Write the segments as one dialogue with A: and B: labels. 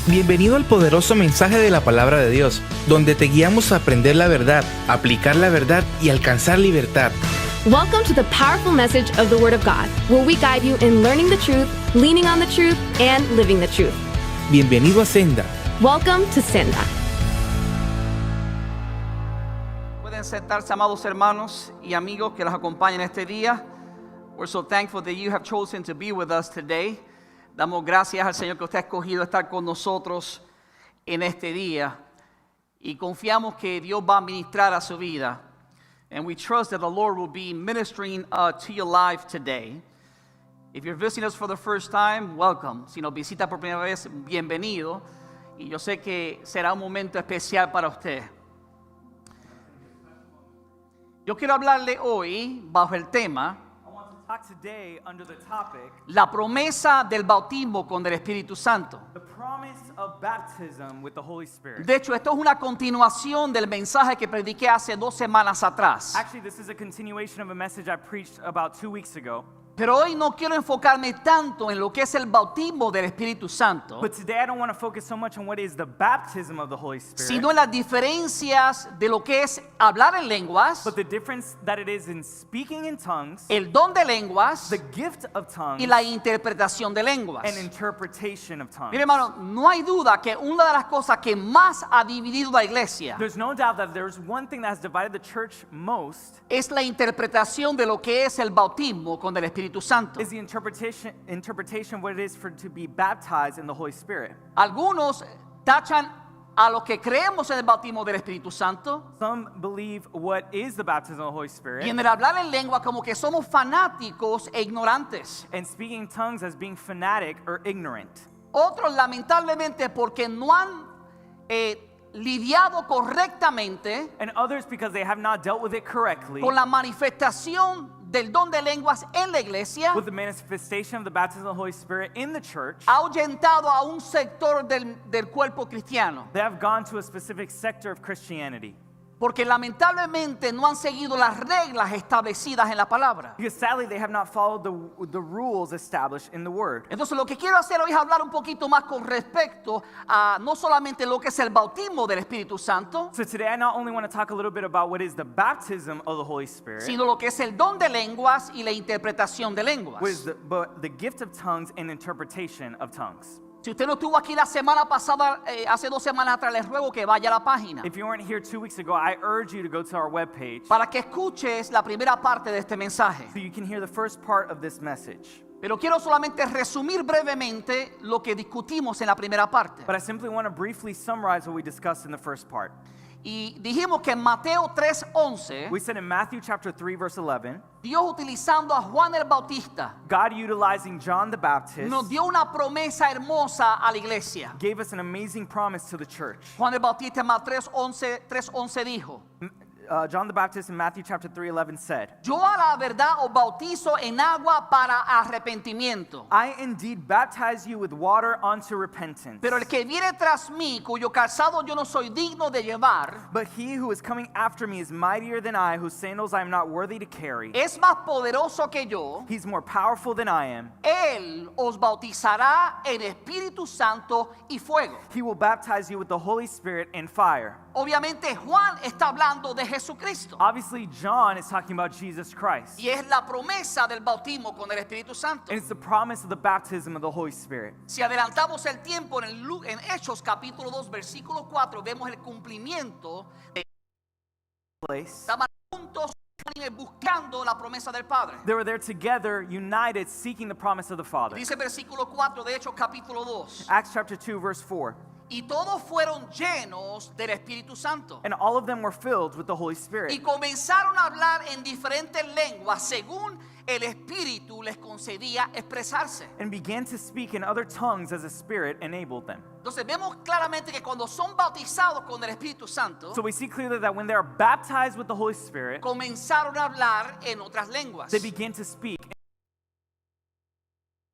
A: Bienvenido al poderoso mensaje de la palabra de Dios, donde te guiamos a aprender la verdad, aplicar la verdad y alcanzar libertad.
B: Welcome to the powerful message of the Word of God, where we guide you in learning the truth, leaning on the truth, and living the truth.
A: Bienvenido a Senda.
B: Welcome to Senda.
C: Pueden sentarse, amados hermanos y amigos que los acompañan este día. We're so thankful that you have chosen to be with us today. Damos gracias al Señor que usted ha escogido estar con nosotros en este día. Y confiamos que Dios va a ministrar a su vida. And we trust that the Lord will be ministering to your life today. If you're visiting us for the first time, welcome. Si nos visita por primera vez, bienvenido. Y yo sé que será un momento especial para usted. Yo quiero hablarle hoy bajo el tema
D: Today under the topic,
C: la promesa del bautismo con el Espíritu Santo.
D: the promise of baptism with the Holy Spirit.
C: De hecho, esto es una continuación del mensaje que prediqué hace 2 semanas atrás.
D: Actually, this is a continuation of a message I preached about 2 weeks ago.
C: Pero hoy no quiero enfocarme tanto en lo que es el bautismo del Espíritu Santo,
D: But today I don't want to focus so much on what is the baptism of the Holy Spirit,
C: sino en las diferencias de lo que es hablar en lenguas,
D: but the difference that it is in speaking in tongues,
C: el don de lenguas
D: the gift of tongues,
C: y la interpretación de lenguas.
D: and interpretation of tongues.
C: Mire, hermano, no hay duda que una de las cosas que más ha dividido la iglesia
D: There's no doubt that there's one thing that has divided the church most
C: es la interpretación de lo que es el bautismo con el Espíritu Santo.
D: is the interpretation of what it is for to be baptized in the Holy Spirit.
C: Algunos tachan a los que creemos en el bautismo del Espíritu Santo
D: Some believe what is the baptism of the Holy
C: y
D: Spirit
C: en el hablar en lengua como que somos fanáticos e ignorantes.
D: and speaking in tongues as being fanatic or ignorant.
C: Otros lamentablemente porque no han lidiado correctamente
D: And others because they have not dealt with it correctly
C: con la manifestación del don de lenguas en la iglesia,
D: with the manifestation of the baptism of the Holy Spirit in the church.
C: ha ahuyentado a un sector del cuerpo cristiano.
D: They have gone to a specific sector of Christianity.
C: Porque lamentablemente no han seguido las reglas establecidas en la palabra.
D: Because sadly they have not followed the rules established in the Word.
C: Entonces lo que quiero hacer hoy es hablar un poquito más con respecto a no solamente lo que es el bautismo del Espíritu Santo,
D: So today I not only want to talk a little bit about what is the baptism of the Holy Spirit,
C: sino lo que es el don de lenguas y la interpretación de lenguas.
D: but the gift of tongues and interpretation of tongues.
C: Si usted no estuvo aquí la semana pasada, hace 2 semanas atrás, les ruego que vaya a la página
D: If you weren't here 2 weeks ago, I urge you to go to our webpage
C: para que escuches la primera parte de este mensaje.
D: so you can hear the first part of this message.
C: Pero quiero solamente resumir brevemente lo que discutimos en la primera parte.
D: But I simply want to briefly summarize what we discussed in the first part.
C: Y dijimos que en Mateo 3:11,
D: We said in Matthew chapter 3 verse 11,
C: Dios utilizando a Juan el Bautista
D: God utilizing John the Baptist
C: nos dio una promesa hermosa a la iglesia.
D: gave us an amazing promise to the church.
C: Juan el Bautista en Mateo 3:11 dijo:
D: John the Baptist in Matthew chapter 3:11 said,
C: Yo a la verdad os bautizo en agua para arrepentimiento.
D: I indeed baptize you with water unto repentance.
C: Pero el que viene tras mí, cuyo calzado yo no soy digno de llevar,
D: But he who is coming after me is mightier than I, whose sandals I am not worthy to carry.
C: es más poderoso que yo.
D: He's more powerful than I am.
C: Él os bautizará en Espíritu Santo y fuego.
D: He will baptize you with the Holy Spirit and fire.
C: Obviamente Juan está hablando de Jesucristo.
D: Obviously, John is talking about Jesus Christ.
C: Y es la promesa del bautismo con el Espíritu Santo.
D: And it's the promise of the baptism of the Holy Spirit.
C: Si adelantamos el tiempo en Hechos capítulo 2 versículo 4, vemos el cumplimiento de
D: Place.
C: estaban juntos buscando la promesa del Padre.
D: They were there together, united, seeking the promise of the Father.
C: Dice versículo 4 de Hechos capítulo 2.
D: Acts chapter 2 verse 4.
C: Y todos fueron llenos del Espíritu Santo.
D: And all of them were filled with the Holy
C: Y
D: Spirit.
C: comenzaron a hablar en diferentes lenguas según el Espíritu les concedía expresarse.
D: And began to speak in other tongues as the Spirit enabled them.
C: Entonces vemos claramente que cuando son bautizados con el Espíritu Santo,
D: So we see clearly that when they are baptized with the Holy Spirit,
C: comenzaron a hablar en otras lenguas.
D: they begin to speak.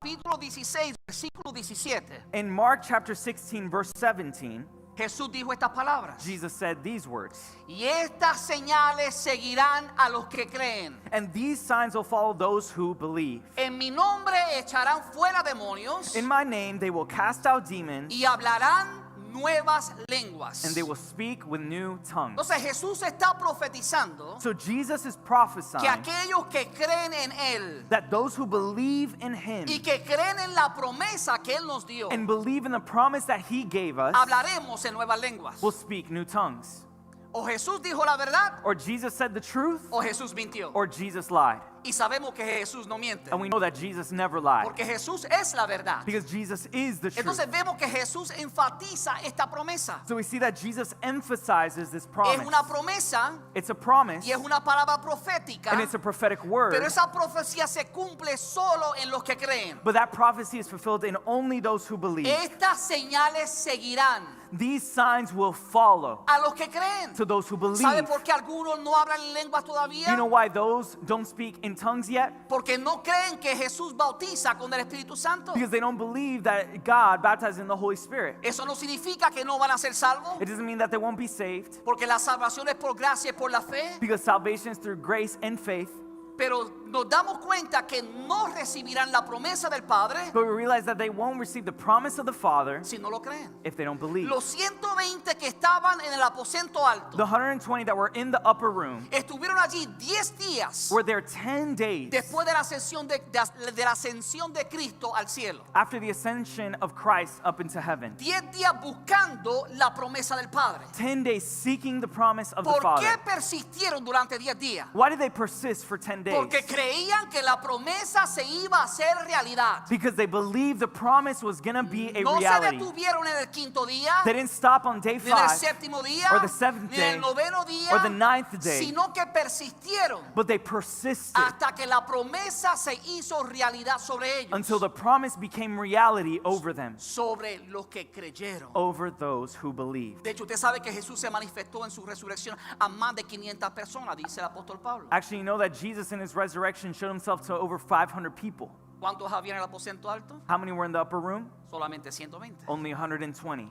C: Capítulo 16, versículo 17.
D: In Mark chapter 16 verse 17,
C: Jesús dijo estas palabras.
D: Jesus said these words.
C: Y estas señales seguirán a los que creen.
D: And these signs will follow those who believe.
C: En mi nombre echarán fuera demonios
D: In my name they will cast out demons,
C: y hablarán nuevas lenguas.
D: and they will speak with new tongues.
C: Entonces Jesús está profetizando
D: So Jesus is
C: que
D: prophesying
C: aquellos que creen en Él
D: that those who believe in him
C: y que creen en la promesa que Él nos dio,
D: and believe in the promise that he gave us
C: hablaremos en nuevas lenguas.
D: will speak new tongues.
C: O Jesús dijo la verdad
D: Or Jesus said the truth,
C: o Jesús mintió.
D: or Jesus lied.
C: Y sabemos que Jesús no miente,
D: And we know that Jesus never lied
C: porque Jesús es la verdad.
D: because Jesus is the truth.
C: Entonces vemos que Jesús enfatiza esta promesa.
D: So we see that Jesus emphasizes this
C: Es
D: promise.
C: una promesa
D: It's a promise
C: y es una palabra profética,
D: and it's a prophetic word.
C: pero esa profecía se cumple solo en los que creen.
D: But that prophecy is fulfilled in only those who believe.
C: Estas señales seguirán
D: These signs will follow
C: a los que creen.
D: to those who believe.
C: ¿Sabe por qué algunos no hablan en lenguas todavía?
D: You know why those don't speak in tongues yet?
C: Porque no creen que Jesús bautiza con el Espíritu Santo.
D: Because they don't believe that God baptizes in the Holy Spirit.
C: Eso no significa que no van a ser salvos,
D: It doesn't mean that they won't be saved,
C: porque la salvación es por gracia y por la fe,
D: because salvation is through grace and faith.
C: pero nos damos cuenta que no recibirán la promesa del Padre
D: But we realize that they won't receive the promise of the Father
C: si no lo creen.
D: if they don't believe.
C: Los 120 que estaban en el aposento alto
D: The 120 that were in the upper room
C: estuvieron allí 10 días
D: were there 10 days
C: después de la ascensión de Cristo al cielo.
D: after the ascension of Christ up into heaven.
C: 10 días buscando la promesa del Padre.
D: 10 days seeking the promise of the
C: ¿Por qué
D: Father.
C: persistieron durante 10 días?
D: Why did they persist for 10 days?
C: Porque creían que la promesa se iba a hacer realidad.
D: Because they believed the promise was going to be a
C: No se
D: reality.
C: detuvieron en el quinto día,
D: They didn't stop on day
C: ni en el
D: 5,
C: séptimo día,
D: or the seventh
C: ni en el
D: day,
C: noveno día,
D: or the 9th day,
C: sino que persistieron
D: but they persisted
C: hasta que la promesa se hizo realidad sobre ellos,
D: until the promise became reality over them,
C: sobre los que creyeron.
D: over those who believed.
C: De hecho, usted sabe que Jesús se manifestó en su resurrección a más de 500 personas, dice el apóstol Pablo.
D: Actually, you know that Jesus in his resurrection showed himself to over 500 people.
C: ¿Cuántos había en el aposento alto?
D: How many were in the upper room?
C: Solamente 120.
D: Only 120.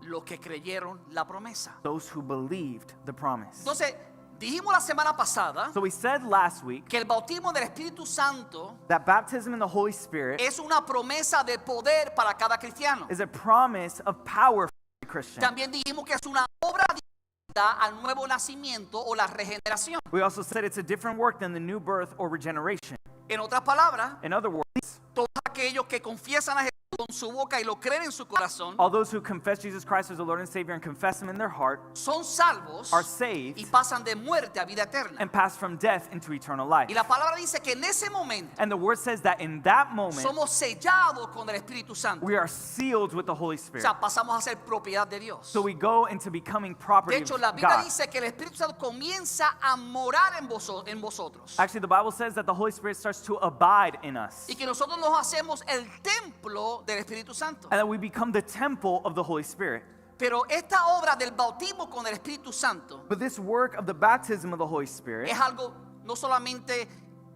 C: Los que creyeron la promesa.
D: Those who believed the promise.
C: Entonces, dijimos la semana pasada
D: So we said last week
C: que el bautismo del Espíritu Santo
D: that baptism in the Holy Spirit
C: es una promesa de poder para cada cristiano.
D: is a promise of power for the Christian.
C: También dijimos que es una obra distinta al nuevo nacimiento o la regeneración.
D: We also said it's a different work than the new birth or regeneration.
C: En otras palabras,
D: In other words,
C: todos aquellos que confiesan a Jesús con su boca y lo creen en su corazón
D: all those who confess Jesus Christ as the Lord and Savior and confess Him in their heart
C: son salvos
D: are saved
C: y pasan de muerte a vida eterna.
D: and pass from death into eternal life.
C: Y la palabra dice que en ese momento
D: And the word says that in that moment,
C: somos sellados con el Espíritu Santo.
D: we are sealed with the Holy
C: O
D: Spirit.
C: sea, pasamos a ser propiedad de Dios.
D: So we go into becoming property
C: De hecho,
D: of
C: la Biblia
D: God.
C: dice que el Espíritu Santo comienza a morar en vosotros.
D: Actually, the Bible says that the Holy Spirit starts to abide in us.
C: Y que nosotros nos hacemos el templo del Espíritu Santo.
D: And that we become the temple of the Holy Spirit.
C: Pero esta obra del bautismo con el Espíritu Santo
D: But this work of the baptism of the Holy Spirit
C: es algo no solamente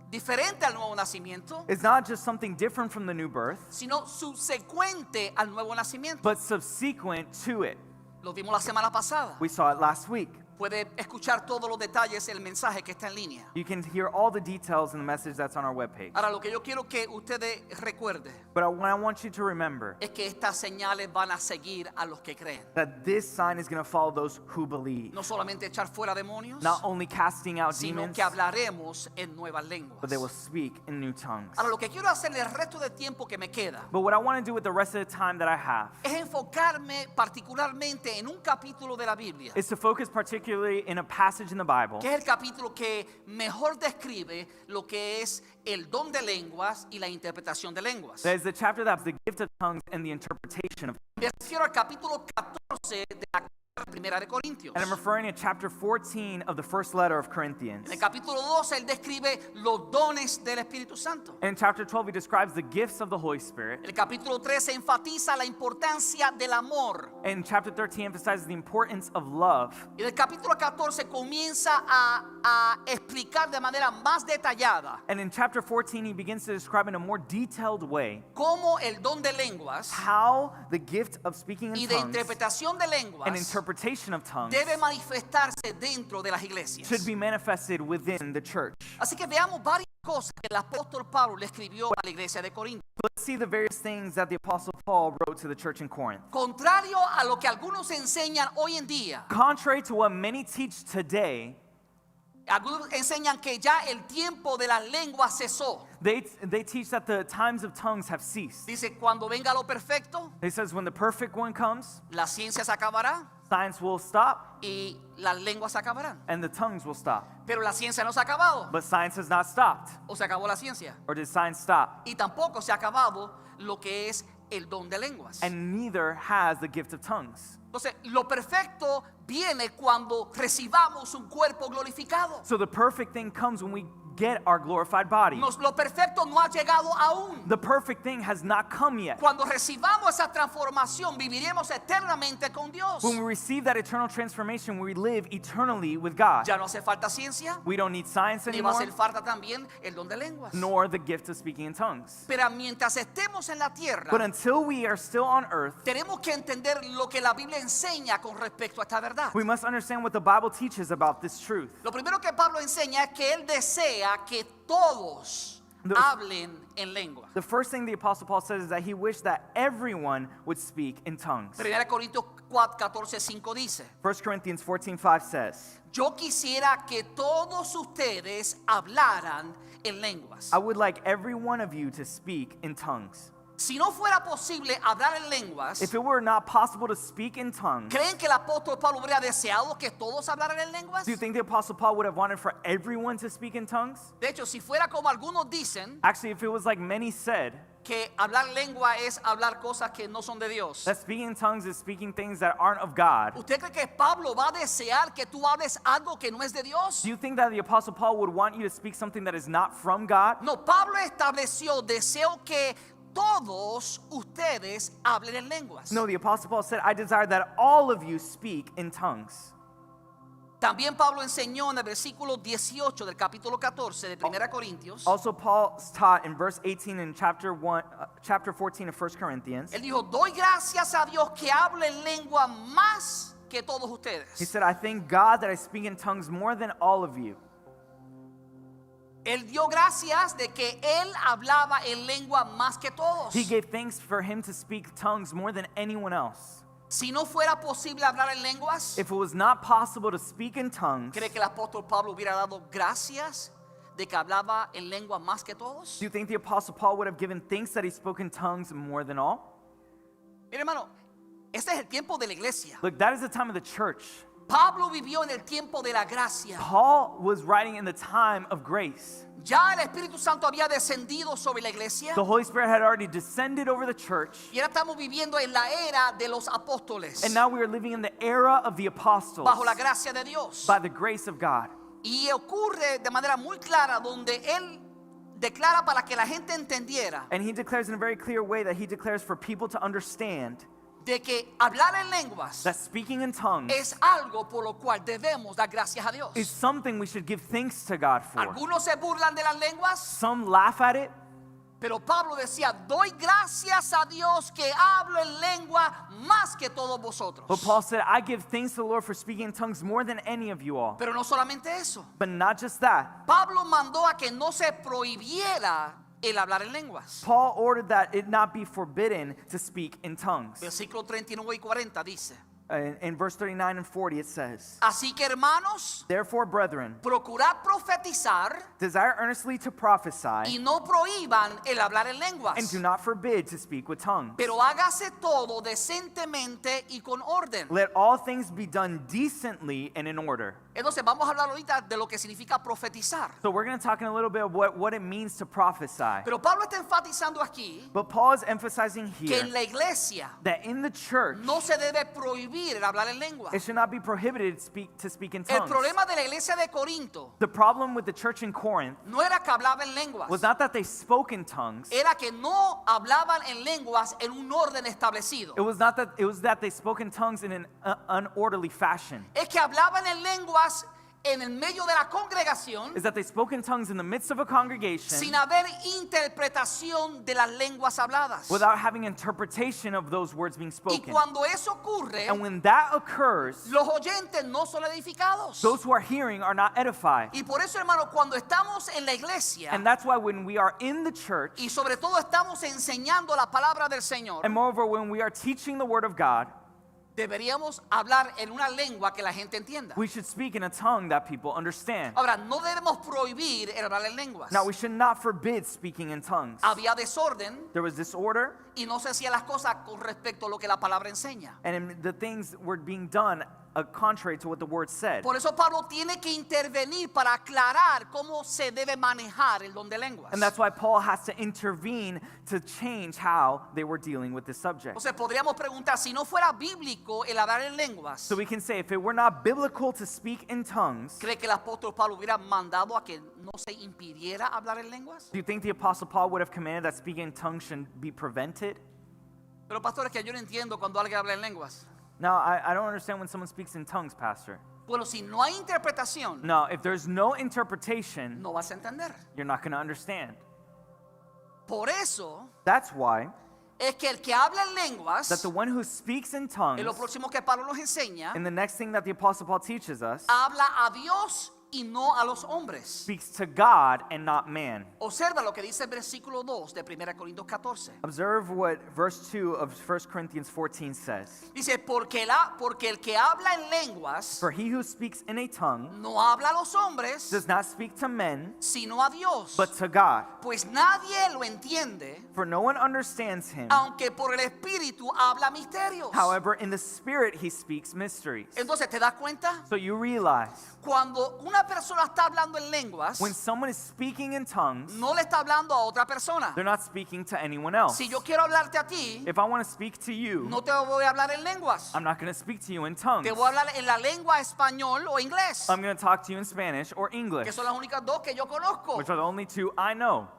C: diferente al nuevo nacimiento,
D: is not just something different from the new birth,
C: sino subsecuente al nuevo nacimiento.
D: but subsequent to it.
C: Lo vimos la semana pasada.
D: We saw it last week.
C: Puede escuchar todos los detalles, el mensaje que está en línea.
D: You can hear all the details in the message that's on our webpage.
C: Ahora, lo que yo quiero que ustedes recuerden
D: But what I want you to remember
C: es que estas señales van a seguir a los que creen.
D: that this sign is going to follow those who believe.
C: No solamente echar fuera demonios,
D: Not only casting out
C: sino
D: demons,
C: que hablaremos en nuevas lenguas.
D: but they will speak in new tongues.
C: Ahora, lo que quiero hacer el resto del tiempo que me queda
D: But what I want to do with the rest of the time that I have
C: es enfocarme particularmente en un capítulo de la Biblia,
D: is to focus particularly in a passage in the Bible
C: que es el capítulo que mejor describe lo que es el don de lenguas y la interpretación de lenguas.
D: that is the chapter that's the gift of tongues and the interpretation of.
C: Me refiero al capítulo 14 de la carta Primera de Corintios.
D: And I'm referring to chapter 14 of the first letter of Corinthians.
C: En el capítulo 12 él describe los dones del Espíritu Santo.
D: In chapter 12, he describes the gifts of the Holy Spirit.
C: El capítulo 13 enfatiza la importancia del amor.
D: And chapter 13 emphasizes the importance of love.
C: Y el capítulo 14 comienza a explicar de manera más detallada
D: And in chapter 14, he begins to describe in a more detailed way
C: cómo el don de lenguas
D: how the gift of speaking
C: y
D: in
C: de
D: tongues
C: interpretación de
D: and
C: lenguas
D: interpretation of tongues
C: debe manifestarse dentro de las iglesias.
D: should be manifested within the church.
C: Así que veamos varias cosas que el apóstol Pablo le escribió a la iglesia de Corinto.
D: Let's see the various things that the Apostle Paul wrote to the church in Corinth.
C: Contrario a lo que algunos enseñan hoy en día,
D: Contrary to what many teach today,
C: algunos enseñan que ya el tiempo de las lenguas cesó.
D: they teach that the times of tongues have ceased.
C: Dice, cuando venga lo perfecto,
D: He says when the perfect one comes,
C: la ciencia se acabará
D: science will stop
C: y las lenguas se acabarán.
D: and the tongues will stop.
C: Pero la ciencia no se ha acabado.
D: But science has not stopped.
C: ¿O se acabó la ciencia?
D: Or did science stop?
C: Y tampoco se ha acabado lo que es el don de lenguas.
D: And neither has the gift of tongues.
C: Entonces, lo perfecto viene cuando recibamos un cuerpo glorificado.
D: So the perfect thing comes when we get our glorified body.
C: Lo perfecto no ha llegado aún.
D: The perfect thing has not come yet.
C: Cuando recibamos esa transformación, viviremos eternamente con Dios.
D: When we receive that eternal transformation, we live eternally with God.
C: Ya no hace falta ciencia,
D: We don't need science
C: ni va a
D: anymore,
C: hacer falta también el don de lenguas.
D: nor the gift of speaking in tongues.
C: Pero mientras estemos en la tierra,
D: But until we are still on earth,
C: tenemos que entender lo que la Biblia enseña con respecto a esta verdad.
D: we must understand what the Bible teaches about this truth.
C: Lo primero que Pablo enseña es que él desea que todos hablen en lengua.
D: The first thing the Apostle Paul says is that he wished that everyone would speak in tongues.
C: 1 Corintios 14:5 dice,
D: 1 Corinthians 14:5 says,
C: yo quisiera que todos ustedes hablaran en lenguas.
D: I would like every one of you to speak in tongues.
C: Si no fuera posible hablar en lenguas,
D: If it were not possible to speak in tongues,
C: ¿creen que el apóstol Pablo hubiera deseado que todos hablaran en lenguas?
D: do you think the Apostle Paul would have wanted for everyone to speak in tongues?
C: De hecho, si fuera como algunos dicen,
D: Actually, if it was like many said,
C: que hablar lengua es hablar cosas que no son de Dios,
D: that speaking in tongues is speaking things that aren't of God,
C: ¿usted cree que Pablo va a desear que tú hables algo que no es de Dios?
D: do you think that the Apostle Paul would want you to speak something that is not from God?
C: No, Pablo estableció, deseo que todos ustedes hablen en lenguas.
D: No, the Apostle Paul said, I desire that all of you speak in tongues.
C: También Pablo enseñó en el versículo 18 del capítulo 14 de 1 Corintios.
D: Also, Paul taught in verse 18 in chapter 14 of 1 Corinthians.
C: Él dijo, doy gracias a Dios que hablo en lengua más que todos
D: He
C: ustedes.
D: said, I thank God that I speak in tongues more than all of you.
C: Él dio gracias de que él hablaba en lengua más que todos.
D: He gave thanks for him to speak tongues more than anyone else.
C: Si no fuera posible hablar en lenguas,
D: If it was not possible to speak in tongues,
C: ¿cree que el apóstol Pablo hubiera dado gracias de que hablaba en lengua más que todos?
D: do you think the Apostle Paul would have given thanks that he spoke in tongues more than all?
C: Mire, hermano, este es el tiempo de la iglesia.
D: Look, that is the time of the church.
C: Pablo vivió en el tiempo de la gracia.
D: Paul was writing in the time of grace.
C: Ya el Espíritu Santo había descendido sobre la iglesia.
D: The Holy Spirit had already descended over the church,
C: Y ahora estamos viviendo en la era de los apóstoles,
D: and now we are living in the era of the apostles
C: bajo la gracia de Dios.
D: by the grace of God.
C: Y ocurre de manera muy clara donde él declara para que la gente entendiera
D: And he declares in a very clear way that he declares for people to understand
C: de que hablar en lenguas
D: that speaking in tongues
C: es algo por lo cual debemos dar gracias a Dios.
D: is something we should give thanks to God for.
C: Algunos se burlan de las lenguas,
D: Some laugh at it,
C: pero Pablo decía, doy gracias a Dios que hablo en lengua más que todos vosotros.
D: but Paul said, I give thanks to the Lord for speaking in tongues more than any of you all.
C: Pero no solamente eso.
D: But not just that.
C: Pablo mandó a que no se prohibiera el hablar en lenguas.
D: Paul ordered that it not be forbidden to speak in tongues.
C: Versículo 39 y 40 dice,
D: In verse 39 and 40 it says,
C: así que hermanos,
D: Therefore, brethren,
C: procurad profetizar
D: desire earnestly to prophesy,
C: y no prohíban el hablar en lenguas,
D: and do not forbid to speak with tongues.
C: pero hágase todo decentemente y con orden.
D: Let all things be done decently and in order.
C: Entonces vamos a hablar ahorita de lo que significa profetizar.
D: So we're going to talk in a little bit of what it means to prophesy.
C: Pero Pablo está enfatizando aquí
D: But Paul is emphasizing
C: que
D: here
C: en la iglesia
D: that in the church,
C: no se debe prohibir prohibir el hablar en lenguas.
D: It should not be prohibited to speak in
C: El
D: tongues.
C: problema de la iglesia de Corinto
D: The problem with the church in Corinth
C: no era que hablaba en lenguas,
D: was not that they spoke in tongues.
C: era que no hablaban en lenguas en un orden establecido.
D: It was that they spoke in tongues in an unorderly fashion.
C: Es que hablaban en lenguas en el medio de la congregación
D: Is that they spoke in tongues in the midst of a congregation
C: sin haber interpretación de las lenguas habladas.
D: without having interpretation of those words being
C: Y
D: spoken.
C: cuando eso ocurre,
D: And when that occurs,
C: los oyentes no son edificados.
D: those who are hearing are not edified.
C: Y por eso, hermano, cuando estamos en la iglesia
D: And that's why when we are in the church,
C: y sobre todo estamos enseñando la palabra del Señor,
D: and moreover when we are teaching the word of God,
C: deberíamos hablar en una lengua que la gente entienda.
D: we should speak in a tongue that people understand.
C: Ahora, no debemos prohibir el hablar en lenguas.
D: Now, we should not forbid speaking in tongues.
C: Había desorden
D: There was disorder,
C: y no se hacían las cosas con respecto a lo que la palabra enseña.
D: and the things were being done contrary to what the word said.
C: Por eso Pablo tiene que intervenir para aclarar cómo se debe manejar el don de lenguas.
D: And that's why Paul has to intervene to change how they were dealing with this subject.
C: Entonces podríamos preguntar, si no fuera bíblico el hablar en lenguas,
D: So we can say, if it were not biblical to speak in tongues,
C: ¿cree que el apóstol Pablo hubiera mandado a que no se impidiera hablar en lenguas?
D: do you think the Apostle Paul would have commanded that speaking in tongues should be prevented?
C: Pero pastor, es que yo no entiendo cuando alguien habla en lenguas.
D: No, I don't understand when someone speaks in tongues, Pastor.
C: Bueno, si no hay interpretación,
D: No, if there's no interpretation,
C: no vas a entender.
D: you're not going to understand.
C: Por eso
D: That's why
C: es que el que habla en lenguas,
D: that the one who speaks in tongues,
C: en lo próximo que Pablo nos enseña,
D: and the next thing that the Apostle Paul teaches us,
C: habla a Dios y no a los hombres.
D: speaks to God and not man.
C: Observa lo que dice el versículo 2 de 1 Corintios 14.
D: Observe what verse 2 of 1 Corinthians 14 says.
C: Dice, porque el que habla en lenguas
D: For he who speaks in a tongue
C: no habla a los hombres,
D: does not speak to men,
C: sino a Dios.
D: but to God.
C: Pues nadie lo entiende,
D: For no one understands him.
C: aunque por el Espíritu habla misterios.
D: However, in the Spirit he speaks mysteries.
C: Entonces, ¿te das cuenta?
D: So you realize,
C: Cuando una persona está hablando en lenguas,
D: when someone is speaking in tongues,
C: no le está hablando a otra persona.
D: they're not speaking to anyone else.
C: Si yo quiero hablarte a ti,
D: If I want to speak to you,
C: no te voy a hablar en lenguas.
D: I'm not going to speak to you in tongues.
C: Te voy a hablar en la lengua español o inglés,
D: I'm going to talk to you in Spanish or
C: que
D: English,
C: son las únicas dos que yo conozco.
D: which are the only two I know.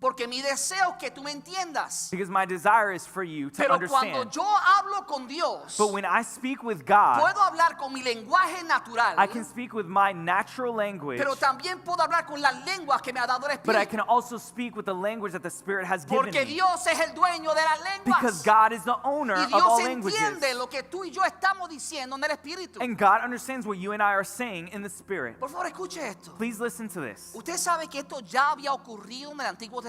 C: Porque mi deseo es que tú me entiendas.
D: Because my desire is for you to
C: Pero cuando
D: understand.
C: yo hablo con Dios,
D: But when I speak with God,
C: puedo hablar con mi lenguaje natural,
D: I can speak with my natural language,
C: pero también puedo hablar con las lenguas que me ha dado el
D: but I
C: Espíritu.
D: can also speak with the language that the Spirit has given
C: Porque
D: me.
C: Dios es el dueño de las
D: Because
C: lenguas.
D: God is the owner
C: Y
D: of all
C: Dios
D: languages.
C: entiende lo que tú y yo estamos diciendo en el Espíritu.
D: And God understands what you and I are saying in the Spirit.
C: Por favor, escuche esto.
D: Please listen to this.
C: ¿Usted sabe que esto ya había ocurrido en el Antiguo Testamento?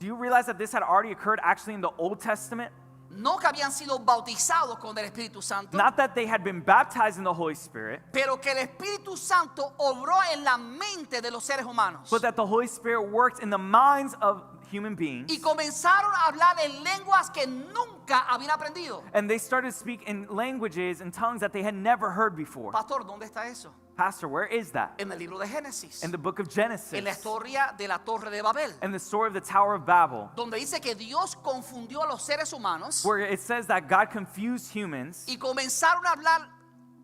D: Do you realize that this had already occurred actually in the Old Testament?
C: No que habían sido bautizados con el Espíritu Santo,
D: Not that they had been baptized in the Holy Spirit,
C: pero que el Espíritu Santo obró en la mente de los seres humanos.
D: but that the Holy Spirit worked in the minds of human beings.
C: Y comenzaron a hablar en lenguas que nunca habían aprendido.
D: And they started to speak in languages and tongues that they had never heard before.
C: Pastor, ¿dónde está eso?
D: Pastor, where is that?
C: En el libro de Génesis,
D: In the book of
C: en la
D: Genesis,
C: historia de la Torre de Babel,
D: and the story of the Tower of Babel,
C: donde dice que Dios confundió a los seres humanos
D: where it says that God confused humans,
C: y comenzaron a hablar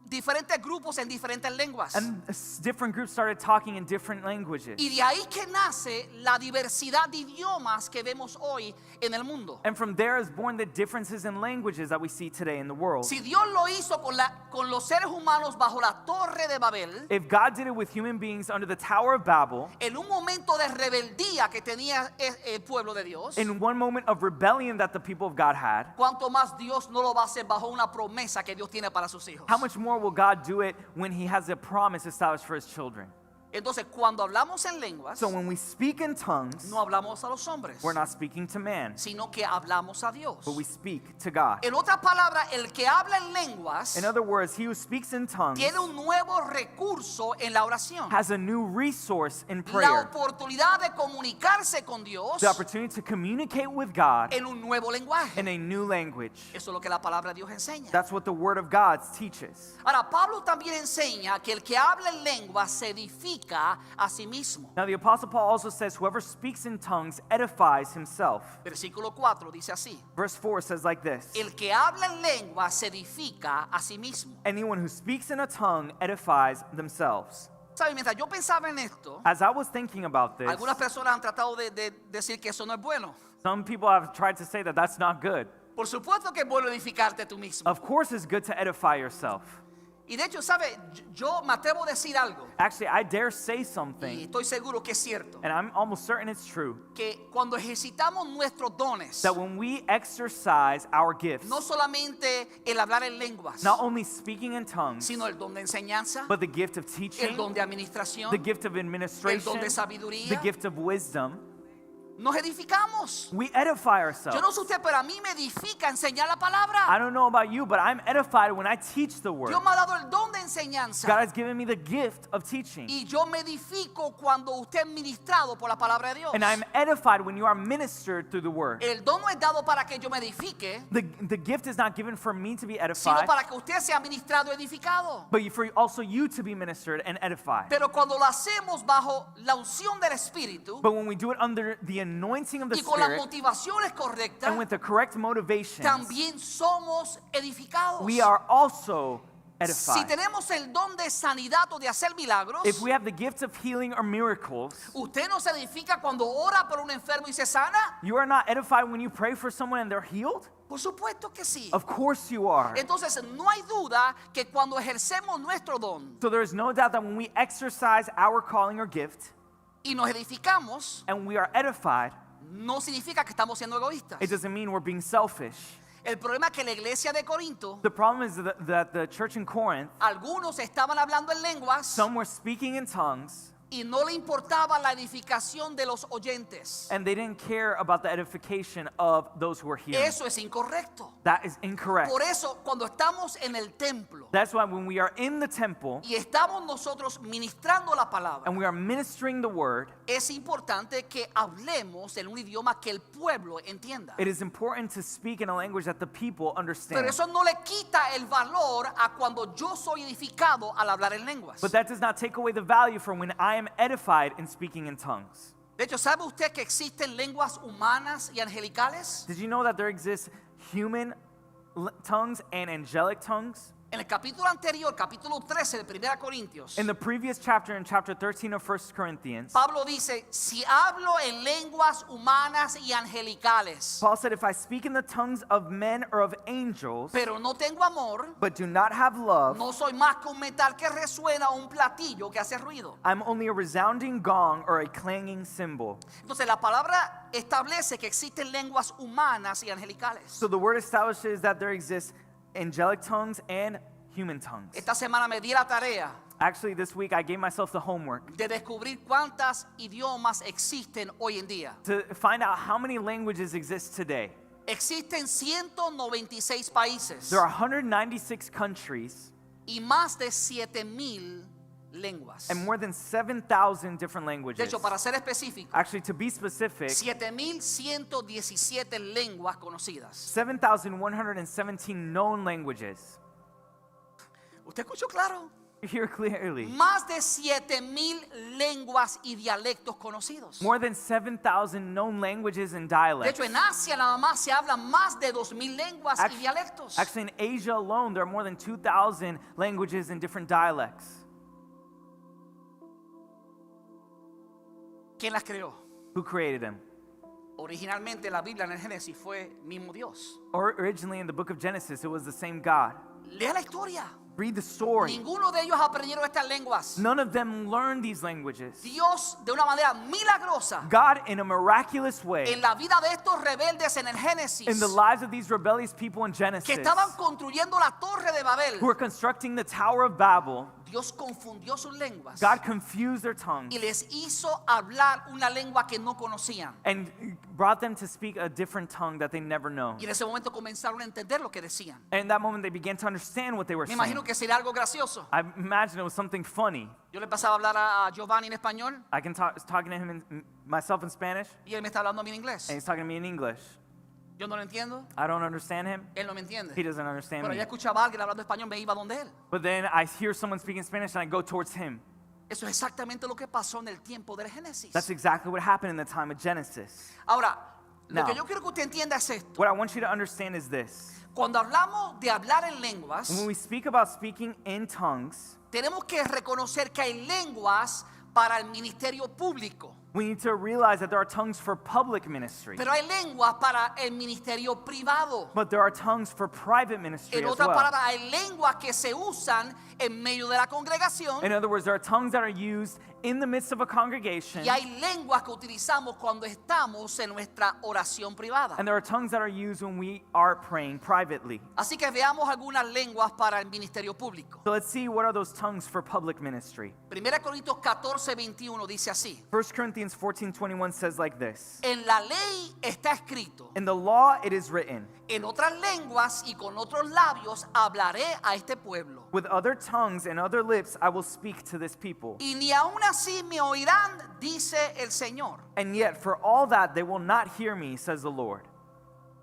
C: diferentes grupos en diferentes lenguas.
D: and different groups started talking in different languages.
C: Y de ahí que nace la diversidad de idiomas que vemos hoy en el mundo.
D: And from there is born the differences in languages that we see today in the world.
C: Si Dios lo hizo con los seres humanos bajo la Torre de Babel,
D: If God did it with human beings under the Tower of Babel,
C: en un momento de rebeldía que tenía el pueblo de Dios,
D: in one moment of rebellion that the people of God had,
C: ¿cuánto más Dios no lo va a hacer bajo una promesa que Dios tiene para sus hijos?
D: how much more will God do it when He has a promise established for His children?
C: Entonces, cuando hablamos en lenguas,
D: So when we speak in tongues,
C: no hablamos a los hombres,
D: we're not speaking to man,
C: sino que hablamos a Dios.
D: but we speak to God.
C: En otras palabras, el que habla en lenguas
D: In other words, he who speaks in tongues
C: tiene un nuevo recurso en la oración.
D: has a new resource in
C: La
D: prayer,
C: oportunidad de comunicarse con Dios
D: the opportunity to communicate with God
C: en un nuevo lenguaje.
D: in a new language.
C: Eso es lo que la palabra de Dios enseña.
D: That's what the Word of God teaches.
C: Ahora, Pablo también enseña que el que habla en lenguas se edifica edifica a sí mismo.
D: Now, the Apostle Paul also says, whoever speaks in tongues edifies himself.
C: Versículo 4 dice así:
D: Verse 4 says like this:
C: el que habla en lengua se edifica a sí mismo.
D: anyone who speaks in a tongue edifies themselves.
C: ¿Sabe? Mientras yo pensaba en esto,
D: As I was thinking about this,
C: algunas personas han tratado de decir que eso no es bueno.
D: some people have tried to say that that's not good.
C: Por supuesto que es bueno edificarte tú mismo.
D: Of course, it's good to edify yourself.
C: Y de hecho, ¿sabe? Yo me atrevo a decir algo,
D: Actually, I dare say
C: y
D: something,
C: estoy seguro que es cierto,
D: and I'm almost certain it's true,
C: que cuando ejercitamos nuestros dones,
D: that when we exercise our gifts,
C: no solamente el hablar en lenguas,
D: not only speaking in tongues,
C: sino el don de enseñanza,
D: but the gift of
C: el
D: teaching,
C: don de administración,
D: the gift of
C: el
D: administration,
C: don de sabiduría,
D: the gift of wisdom,
C: nos edificamos.
D: we edify
C: Yo
D: ourselves.
C: no sé usted, pero a mí me edifica enseñar la
D: I
C: palabra.
D: don't know about you, but I'm edified when I teach the word.
C: Dios me ha dado el don de
D: God
C: enseñanza.
D: has given me the gift of teaching.
C: Y yo me edifico cuando usted es ministrado por la palabra de Dios.
D: And I'm edified when you are ministered through the word.
C: El don no es dado para que yo me edifique,
D: The gift is not given for me to be
C: sino
D: edified,
C: para que usted sea ministrado y edificado.
D: but for also you to be ministered and edified.
C: Pero cuando lo hacemos bajo la unción del Espíritu
D: But when we do it under the anointing of the
C: y con las
D: Spirit
C: motivaciones correctas,
D: and with the correct motivation,
C: también somos edificados.
D: we are also
C: Si
D: edified.
C: tenemos el don de sanidad o de hacer milagros,
D: If we have the gift of healing or miracles,
C: usted no se edifica cuando ora por un enfermo y se sana.
D: you are not edified when you pray for someone and they're healed?
C: Por supuesto que sí.
D: Of course you are.
C: Entonces no hay duda que cuando ejercemos nuestro don
D: So there is no doubt that when we exercise our calling or gift
C: y nos edificamos,
D: and we are edified,
C: no significa que estamos siendo egoístas.
D: it doesn't mean we're being selfish.
C: El problema es que la iglesia de Corinto,
D: The problem is that the church in Corinth,
C: algunos estaban hablando en lenguas
D: some were speaking in tongues
C: y no le importaba la edificación de los oyentes.
D: and they didn't care about the edification of those who were hearing.
C: Eso es incorrecto.
D: That is incorrect.
C: Por eso, cuando estamos en el templo
D: That's why when we are in the temple
C: y estamos nosotros ministrando la palabra,
D: and we are ministering the word,
C: es importante que hablemos en un idioma que el pueblo entienda.
D: it is important to speak in a language that the people
C: Pero
D: understand.
C: eso no le quita el valor a cuando yo soy edificado al hablar en lenguas.
D: But that does not take away the value from when I am edified in speaking in tongues.
C: De hecho, ¿sabe usted que existen lenguas humanas y angelicales?
D: Did you know that there exists human tongues and angelic tongues?
C: En el capítulo anterior, capítulo 13 de 1 Corintios,
D: In the previous chapter, in chapter 13 of 1 Corinthians,
C: Pablo dice, si hablo en lenguas humanas y angelicales,
D: Paul said, if I speak in the tongues of men or of angels,
C: pero no tengo amor,
D: but do not have love,
C: no soy más que un metal que resuena o un platillo que hace ruido.
D: I'm only a resounding gong or a clanging cymbal.
C: Entonces la palabra establece que existen lenguas humanas y angelicales.
D: So the word establishes that there exist angelic tongues and human tongues.
C: Esta semana me di la tarea
D: Actually, this week I gave myself the homework
C: de descubrir cuántos idiomas existen hoy en día.
D: to find out how many languages exist today.
C: Existen 196 países
D: There are 196 countries
C: y más de 7,000 lenguas.
D: and more than 7,000 different
C: De
D: languages.
C: hecho, para ser específico,
D: Actually, to be specific,
C: 7,117 lenguas conocidas.
D: 7,117 known languages.
C: ¿Usted escuchó claro?
D: You hear clearly.
C: Más de 7,000 lenguas y dialectos conocidos.
D: More than 7,000 known languages and
C: De
D: dialects.
C: hecho, en Asia nada más se hablan más de 2,000 lenguas y
D: Actually,
C: dialectos.
D: in Asia alone, there are more than 2,000 languages and different dialects.
C: ¿Quién las creó?
D: Who created them?
C: Originalmente la Biblia en el Génesis fue mismo Dios.
D: Originally in the book of Genesis, it was the same God.
C: Lea la historia.
D: Read the story.
C: Ninguno de ellos aprendieron estas lenguas.
D: None of them learned these languages.
C: Dios, de una manera milagrosa,
D: God, in a miraculous way,
C: en la vida de estos rebeldes en el Génesis,
D: in the lives of these rebellious people in
C: que
D: Genesis,
C: estaban construyendo la torre de Babel,
D: who were constructing the Tower of Babel,
C: Dios confundió sus lenguas
D: God confused their tongues
C: y les hizo hablar una lengua que no conocían.
D: and brought them to speak a different tongue that they never known.
C: Y en ese momento comenzaron a entender lo que decían.
D: And in that moment, they began to understand what they were
C: Me
D: saying.
C: imagino que sería algo gracioso.
D: I imagine it was something funny.
C: Yo le pasaba a hablar a Giovanni en español
D: I can talk talking to him myself in Spanish,
C: y él me está hablando a mí en inglés.
D: and he's talking to me in English.
C: Yo no lo entiendo,
D: I don't understand him.
C: él no me entiende.
D: He doesn't understand
C: Pero
D: me.
C: ya escuchaba a alguien hablando español, me iba donde él.
D: But then I hear someone speaking Spanish, and I go towards him.
C: Eso es exactamente lo que pasó en el tiempo del Génesis.
D: That's exactly what happened in the time of Genesis.
C: Ahora, lo
D: Now,
C: que yo quiero que usted entienda es esto.
D: What I want you to understand is this.
C: Cuando hablamos de hablar en lenguas,
D: When we speak about speaking in tongues,
C: tenemos que reconocer que hay lenguas para el ministerio público,
D: we need to realize that there are tongues for public ministry,
C: pero hay lenguas para el ministerio privado.
D: but there are tongues for private ministry
C: En
D: as
C: otras
D: well.
C: palabras, hay lenguas que se usan en medio de la congregación
D: In other words, there are tongues that are used in the midst of a congregation,
C: y hay lenguas que utilizamos cuando estamos en nuestra oración privada.
D: and there are tongues that are used when we are praying privately.
C: Así que veamos algunas lenguas para el ministerio público.
D: So let's see, what are those tongues for public ministry?
C: 1 Corintios 14:21 dice así:
D: 1 Corinthians 14:21 says like this.
C: En la ley está escrito,
D: In the law it is written,
C: en otras lenguas y con otros labios hablaré a este pueblo.
D: with other tongues and other lips I will speak to this people.
C: Y ni aún así me oirán, dice el Señor.
D: And yet for all that they will not hear me, says the Lord.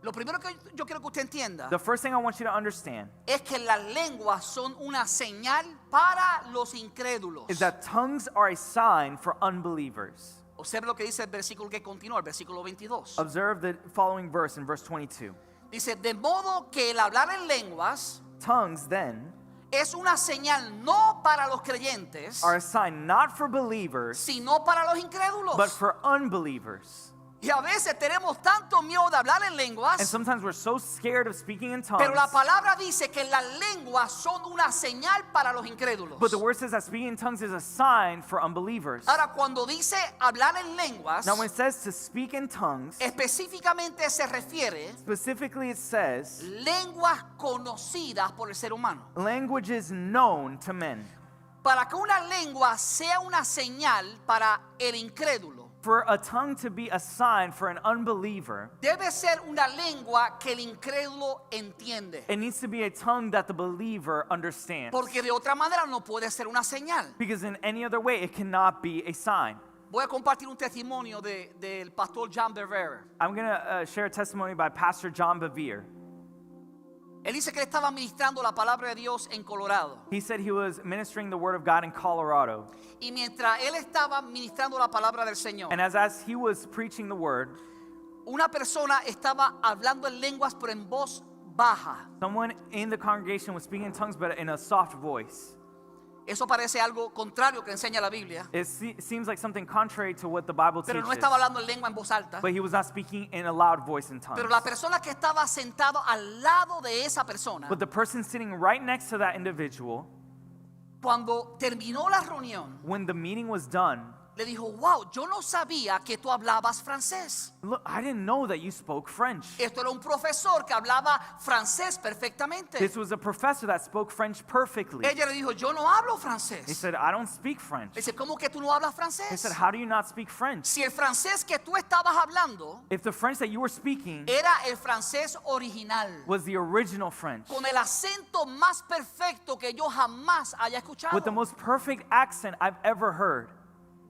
C: Lo primero que yo quiero que usted entienda
D: The first thing I want you to understand
C: es que las lenguas son una señal para los incrédulos.
D: is that tongues are a sign for unbelievers.
C: Observe lo que dice el versículo que continúa, el versículo 22.
D: Observe the following verse in verse 22.
C: Dice, de modo que el hablar en lenguas
D: Tongues then
C: es una señal no para los creyentes,
D: are a sign not for believers,
C: sino para los incrédulos.
D: but for unbelievers.
C: Y a veces tenemos tanto miedo de hablar en
D: And
C: lenguas,
D: sometimes we're so scared of speaking in tongues.
C: pero la palabra dice que las lenguas son una señal para los incrédulos.
D: But the word says that speaking in tongues is a sign for unbelievers.
C: Ahora, cuando dice hablar en lenguas,
D: Now when it says to speak in tongues,
C: específicamente se refiere
D: specifically it says
C: lenguas conocidas por el ser humano.
D: languages known to men.
C: Para que una lengua sea una señal para el incrédulo,
D: For a tongue to be a sign for an unbeliever,
C: debe ser una lengua que el incrédulo entiende.
D: it needs to be a tongue that the believer understands.
C: Porque de otra manera no puede ser una señal.
D: Because in any other way, it cannot be a sign.
C: Voy a compartir un testimonio del pastor John Bevere.
D: I'm going to share a testimony by Pastor John Bevere.
C: Él dice que él estaba ministrando la palabra de Dios en Colorado.
D: He said he was ministering the word of God in Colorado.
C: Y mientras él estaba ministrando la palabra del Señor,
D: And as he was preaching the word,
C: una persona estaba hablando en lenguas pero en voz baja.
D: someone in the congregation was speaking in tongues, but in a soft voice.
C: Eso parece algo contrario que enseña la Biblia.
D: It seems like something contrary to what the Bible
C: Pero no
D: teaches.
C: estaba hablando en lengua en voz alta.
D: But he was not speaking in a loud voice in tongues.
C: Pero la persona que estaba sentado al lado de esa persona,
D: But the person sitting right next to that individual,
C: cuando terminó la reunión,
D: when the meeting was done,
C: le dijo, wow, yo no sabía que tú hablabas francés.
D: look, I didn't know that you spoke French.
C: Esto era un profesor que hablaba francés perfectamente.
D: This was a professor that spoke French perfectly.
C: Ella le dijo, yo no hablo
D: He
C: francés.
D: said, I don't speak French.
C: Dice, ¿cómo que tú no hablas
D: He
C: francés?
D: said, how do you not speak French?
C: Si el francés que tú estabas hablando
D: If the French that you were speaking
C: era el francés original,
D: was the original French,
C: con el acento más perfecto que yo jamás haya escuchado,
D: with the most perfect accent I've ever heard,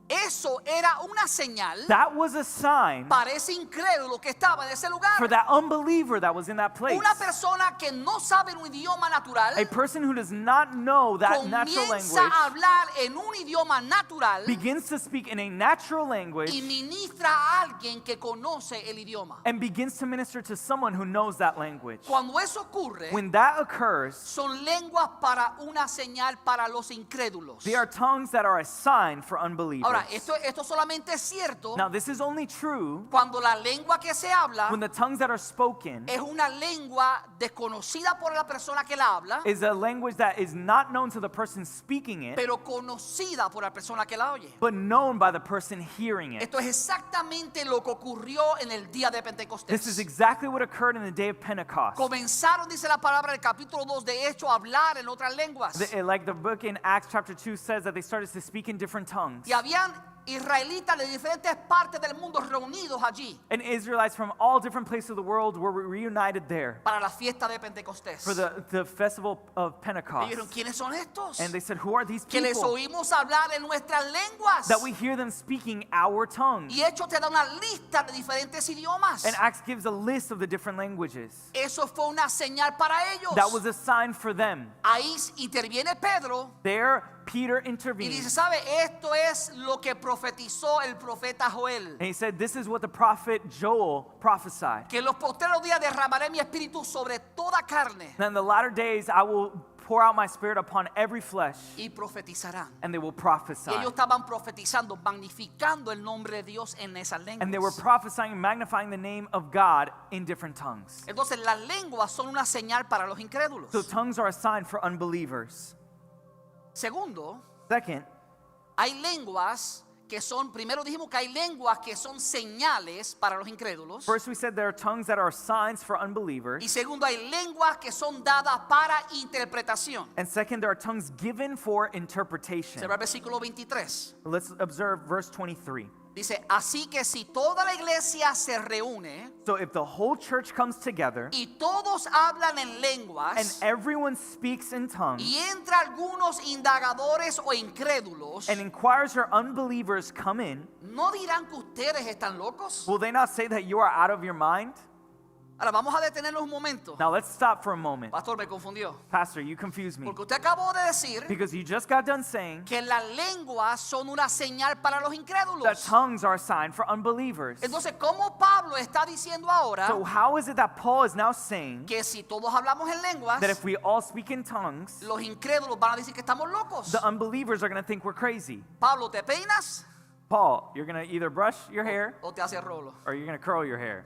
C: eso era una señal
D: that was a sign
C: para ese incrédulo que estaba en ese lugar.
D: for that unbeliever that was in that place.
C: Una persona que no sabe un idioma natural
D: A person who does not know that natural
C: comienza
D: language
C: a hablar en un idioma natural
D: begins to speak in a natural language
C: y ministra a alguien que conoce el idioma.
D: and begins to minister to someone who knows that language.
C: Cuando eso ocurre,
D: When that occurs,
C: son lenguas para una señal para los incrédulos.
D: they are tongues that are a sign for unbelievers.
C: Ahora, esto solamente es cierto
D: Now, this is only true
C: cuando la lengua que se habla
D: when the tongues that are spoken
C: es una lengua desconocida por la persona que la habla,
D: is a language that is not known to the person speaking it,
C: pero conocida por la persona que la oye.
D: but known by the person hearing it.
C: Esto es exactamente lo que ocurrió en el día de Pentecostés.
D: This is exactly what occurred in the day of Pentecost.
C: Comenzaron, dice la palabra del capítulo 2 de Hechos, a hablar en otras lenguas.
D: Like the book in Acts chapter 2 says that they started to speak in different tongues.
C: Y habían israelitas de diferentes partes del mundo reunidos allí
D: And Israelites from all different places of the world were reunited there
C: para la fiesta de Pentecostés.
D: for the festival of
C: Y
D: Pentecost.
C: dijeron, ¿quiénes son estos?
D: And they said, who are these
C: Que les
D: people
C: oímos hablar en nuestras lenguas.
D: that we hear them speaking our tongues?
C: Y Hechos te da una lista de diferentes idiomas.
D: And Acts gives a list of the different languages.
C: Eso fue una señal para ellos.
D: That was a sign for them.
C: ahí interviene Pedro
D: there Peter
C: y dice,
D: intervened.
C: ¿sabe? Esto es lo que profetizó el profeta Joel.
D: And he said, this is what the prophet Joel prophesied.
C: Que en los postreros días derramaré mi espíritu sobre toda carne
D: That in the latter days I will pour out my spirit upon every flesh,
C: y profetizarán.
D: and they will
C: Y
D: prophesy.
C: ellos estaban profetizando, magnificando el nombre de Dios en esas
D: And they were
C: lenguas.
D: prophesying and magnifying the name of God in different tongues.
C: Entonces las lenguas son una señal para los incrédulos.
D: So tongues are a sign for unbelievers.
C: Segundo,
D: Second,
C: hay lenguas que son, primero dijimos que hay lenguas que son señales para los incrédulos.
D: first we said there are tongues that are signs for
C: Y
D: unbelievers.
C: segundo, hay lenguas que son dadas para interpretación.
D: And second, there are tongues given for interpretation.
C: Se va al versículo 23.
D: Let's observe verse 23.
C: Dice, así que si toda la iglesia se reúne
D: So if the whole church comes together
C: y todos hablan en
D: and
C: lenguas
D: everyone speaks in tongues
C: y entra algunos indagadores o incrédulos,
D: and inquirers or unbelievers come in,
C: ¿no dirán que ustedes están locos?
D: will they not say that you are out of your mind?
C: Ahora vamos a detenernos un momento.
D: Now let's stop for a moment.
C: Pastor, me confundió.
D: Pastor, you confused me.
C: Porque usted acabó de decir
D: Because you just got done saying
C: que las lenguas son una señal para los
D: that
C: incrédulos.
D: tongues are a sign for unbelievers.
C: Entonces, ¿cómo Pablo está diciendo ahora
D: So how is it that Paul is now saying
C: que si todos hablamos en lenguas,
D: that if we all speak in tongues,
C: los incrédulos van a decir que estamos locos?
D: the unbelievers are going to think we're crazy?
C: Pablo, ¿te peinas
D: Paul, you're going to either brush your hair
C: o te hace rolo?
D: or you're going to curl your hair.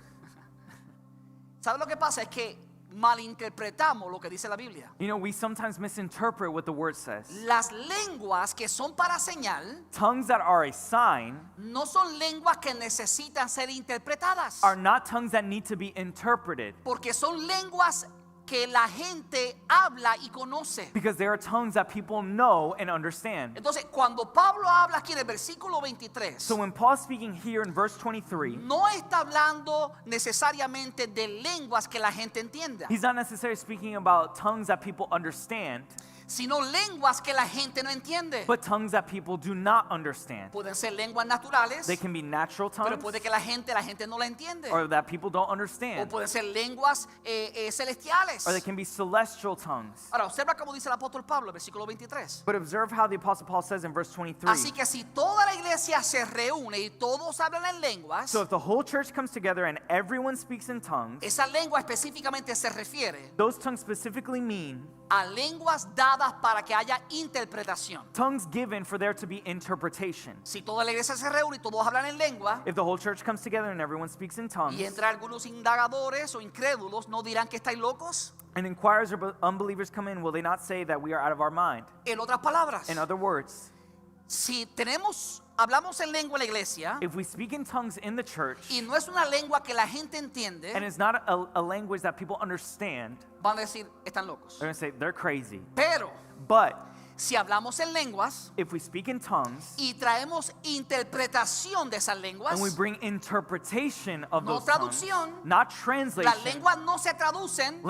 C: ¿Sabes lo que pasa? Es que malinterpretamos lo que dice la Biblia.
D: You know, we sometimes misinterpret what the word says.
C: Las lenguas que son para señal
D: Tongues that are a sign
C: no son lenguas que necesitan ser interpretadas,
D: are not tongues that need to be interpreted,
C: porque son lenguas que la gente habla y conoce.
D: because they are tongues that people know and understand.
C: Entonces, cuando Pablo habla aquí en el versículo 23,
D: So when Paul's speaking here in verse 23,
C: no está hablando necesariamente de lenguas que la gente entienda,
D: he's not necessarily speaking about tongues that people understand,
C: sino lenguas que la gente no entiende.
D: but tongues that people do not understand.
C: Pueden ser lenguas naturales,
D: They can be natural
C: pero
D: tongues,
C: puede que la gente no la entiende.
D: or that people don't
C: O
D: understand,
C: pueden ser lenguas celestiales.
D: or they can be celestial tongues.
C: Ahora, observa cómo dice el apóstol Pablo, versículo 23.
D: But observe how the Apostle Paul says in verse 23.
C: Así que si toda la iglesia se reúne y todos hablan en lenguas,
D: So if the whole church comes together and everyone speaks in tongues,
C: esa lengua específicamente se refiere
D: those tongues specifically mean
C: a lenguas dadas para que haya interpretación.
D: tongues given for there to be interpretation.
C: Si toda la iglesia se reúne y todos hablan en lengua
D: If the whole church comes together and everyone speaks in tongues,
C: y entra algunos indagadores o incrédulos, ¿no dirán que estáis locos?
D: and inquirers or unbelievers come in, will they not say that we are out of our mind?
C: En otras palabras,
D: In other words,
C: si hablamos en lengua en la iglesia
D: if we speak in tongues in the church,
C: y no es una lengua que la gente entiende,
D: and it's not a language that people understand,
C: van a decir, están locos.
D: they're going to say they're crazy.
C: Pero
D: But
C: si hablamos en lenguas
D: if we speak in tongues,
C: y traemos interpretación de esas lenguas,
D: and we bring interpretation of
C: No
D: those tongues,
C: traducción.
D: not translation.
C: las lenguas no se traducen,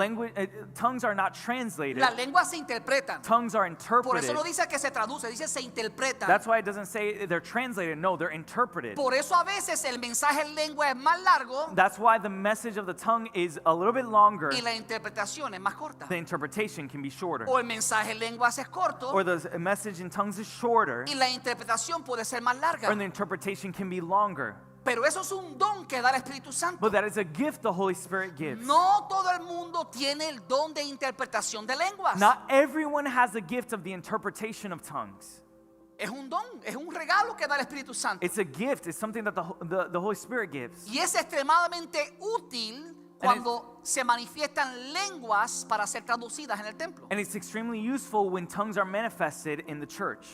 D: Tongues are not translated.
C: las lenguas se interpretan.
D: Tongues are
C: Por
D: interpreted.
C: eso no dice que se traduce, dice se interpreta.
D: That's why it doesn't say they're translated. No, they're interpreted.
C: Por eso a veces el mensaje en lengua es más largo
D: That's why the message of the tongue is a little bit longer.
C: y la interpretación es más corta.
D: The interpretation can be shorter.
C: O el mensaje en lenguas es corto
D: Or the message in tongues is shorter.
C: y la interpretación puede ser más larga.
D: Or the interpretation can be longer.
C: Pero eso es un don que da el Espíritu Santo.
D: But that is a gift the Holy Spirit gives.
C: No todo el mundo tiene el don de interpretación de lenguas.
D: Not everyone has the gift of the interpretation of tongues.
C: Es un don, es un regalo que da el Espíritu Santo.
D: It's a gift. It's something that the Holy Spirit gives.
C: Y es extremadamente útil cuando se manifiestan lenguas para ser traducidas en el templo.
D: And it's extremely useful when tongues are manifested in the church.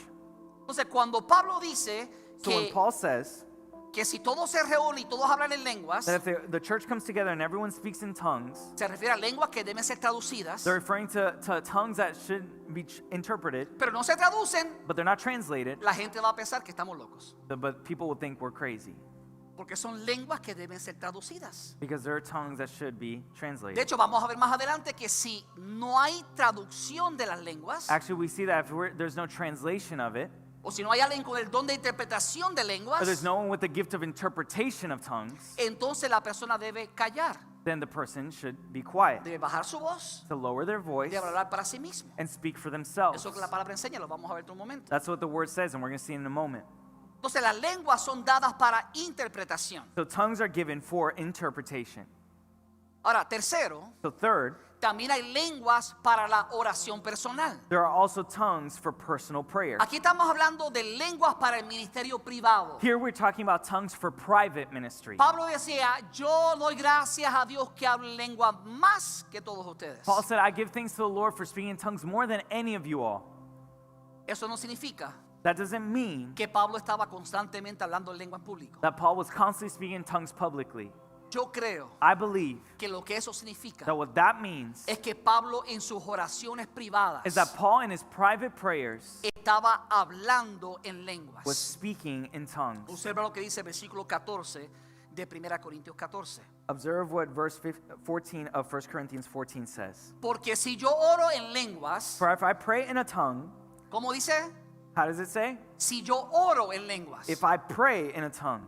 C: Entonces, cuando Pablo dice
D: So when Paul says
C: que si todos se reúnen y todos hablan en lenguas,
D: that if the church comes together and everyone speaks in tongues,
C: se refiere a lenguas que deben ser traducidas,
D: they're referring to tongues that should be interpreted,
C: pero no se traducen,
D: but they're not translated,
C: la gente va a pensar que estamos locos.
D: but people will think we're crazy
C: Porque son lenguas que deben ser traducidas.
D: because they're tongues that should be
C: De
D: translated.
C: hecho, vamos a ver más adelante que si no hay traducción de las lenguas,
D: Actually, we see that if there's no translation of it,
C: o si no hay alguien con el don de interpretación de lenguas,
D: or there's no one with the gift of interpretation of tongues,
C: entonces la persona debe callar.
D: then the person should be quiet,
C: debe bajar su voz,
D: to lower their voice
C: debe hablar para sí mismo.
D: and speak for themselves.
C: Eso que la palabra enseña, lo vamos a ver en un momento.
D: That's what the word says, and we're going to see in a moment.
C: Entonces las lenguas son dadas para interpretación.
D: So tongues are given for interpretation.
C: Ahora, tercero,
D: So third,
C: también hay lenguas para la oración personal.
D: there are also tongues for personal prayer.
C: Aquí estamos hablando de lenguas para el ministerio privado.
D: Here we're talking about tongues for private ministry.
C: Pablo decía, yo doy gracias a Dios que hablo en lengua más que todos ustedes.
D: Paul said, I give thanks to the Lord for speaking in tongues more than any of you all.
C: Eso no significa
D: That doesn't mean
C: que Pablo estaba constantemente hablando en lengua en público.
D: that Paul was constantly speaking in tongues publicly.
C: Yo creo
D: I believe
C: que lo que eso significa
D: that what that means
C: es que Pablo en sus oraciones privadas
D: is that Paul in his private prayers
C: estaba hablando en
D: was
C: lenguas.
D: speaking in tongues.
C: Observa lo que dice el versículo 14 de 1 Corintios 14.
D: Observe what verse 14 of 1 Corinthians 14 says.
C: Porque si yo oro en lenguas,
D: For if I pray in a tongue,
C: ¿cómo dice?
D: how does it say?
C: Si yo oro en lenguas,
D: If I pray in a tongue,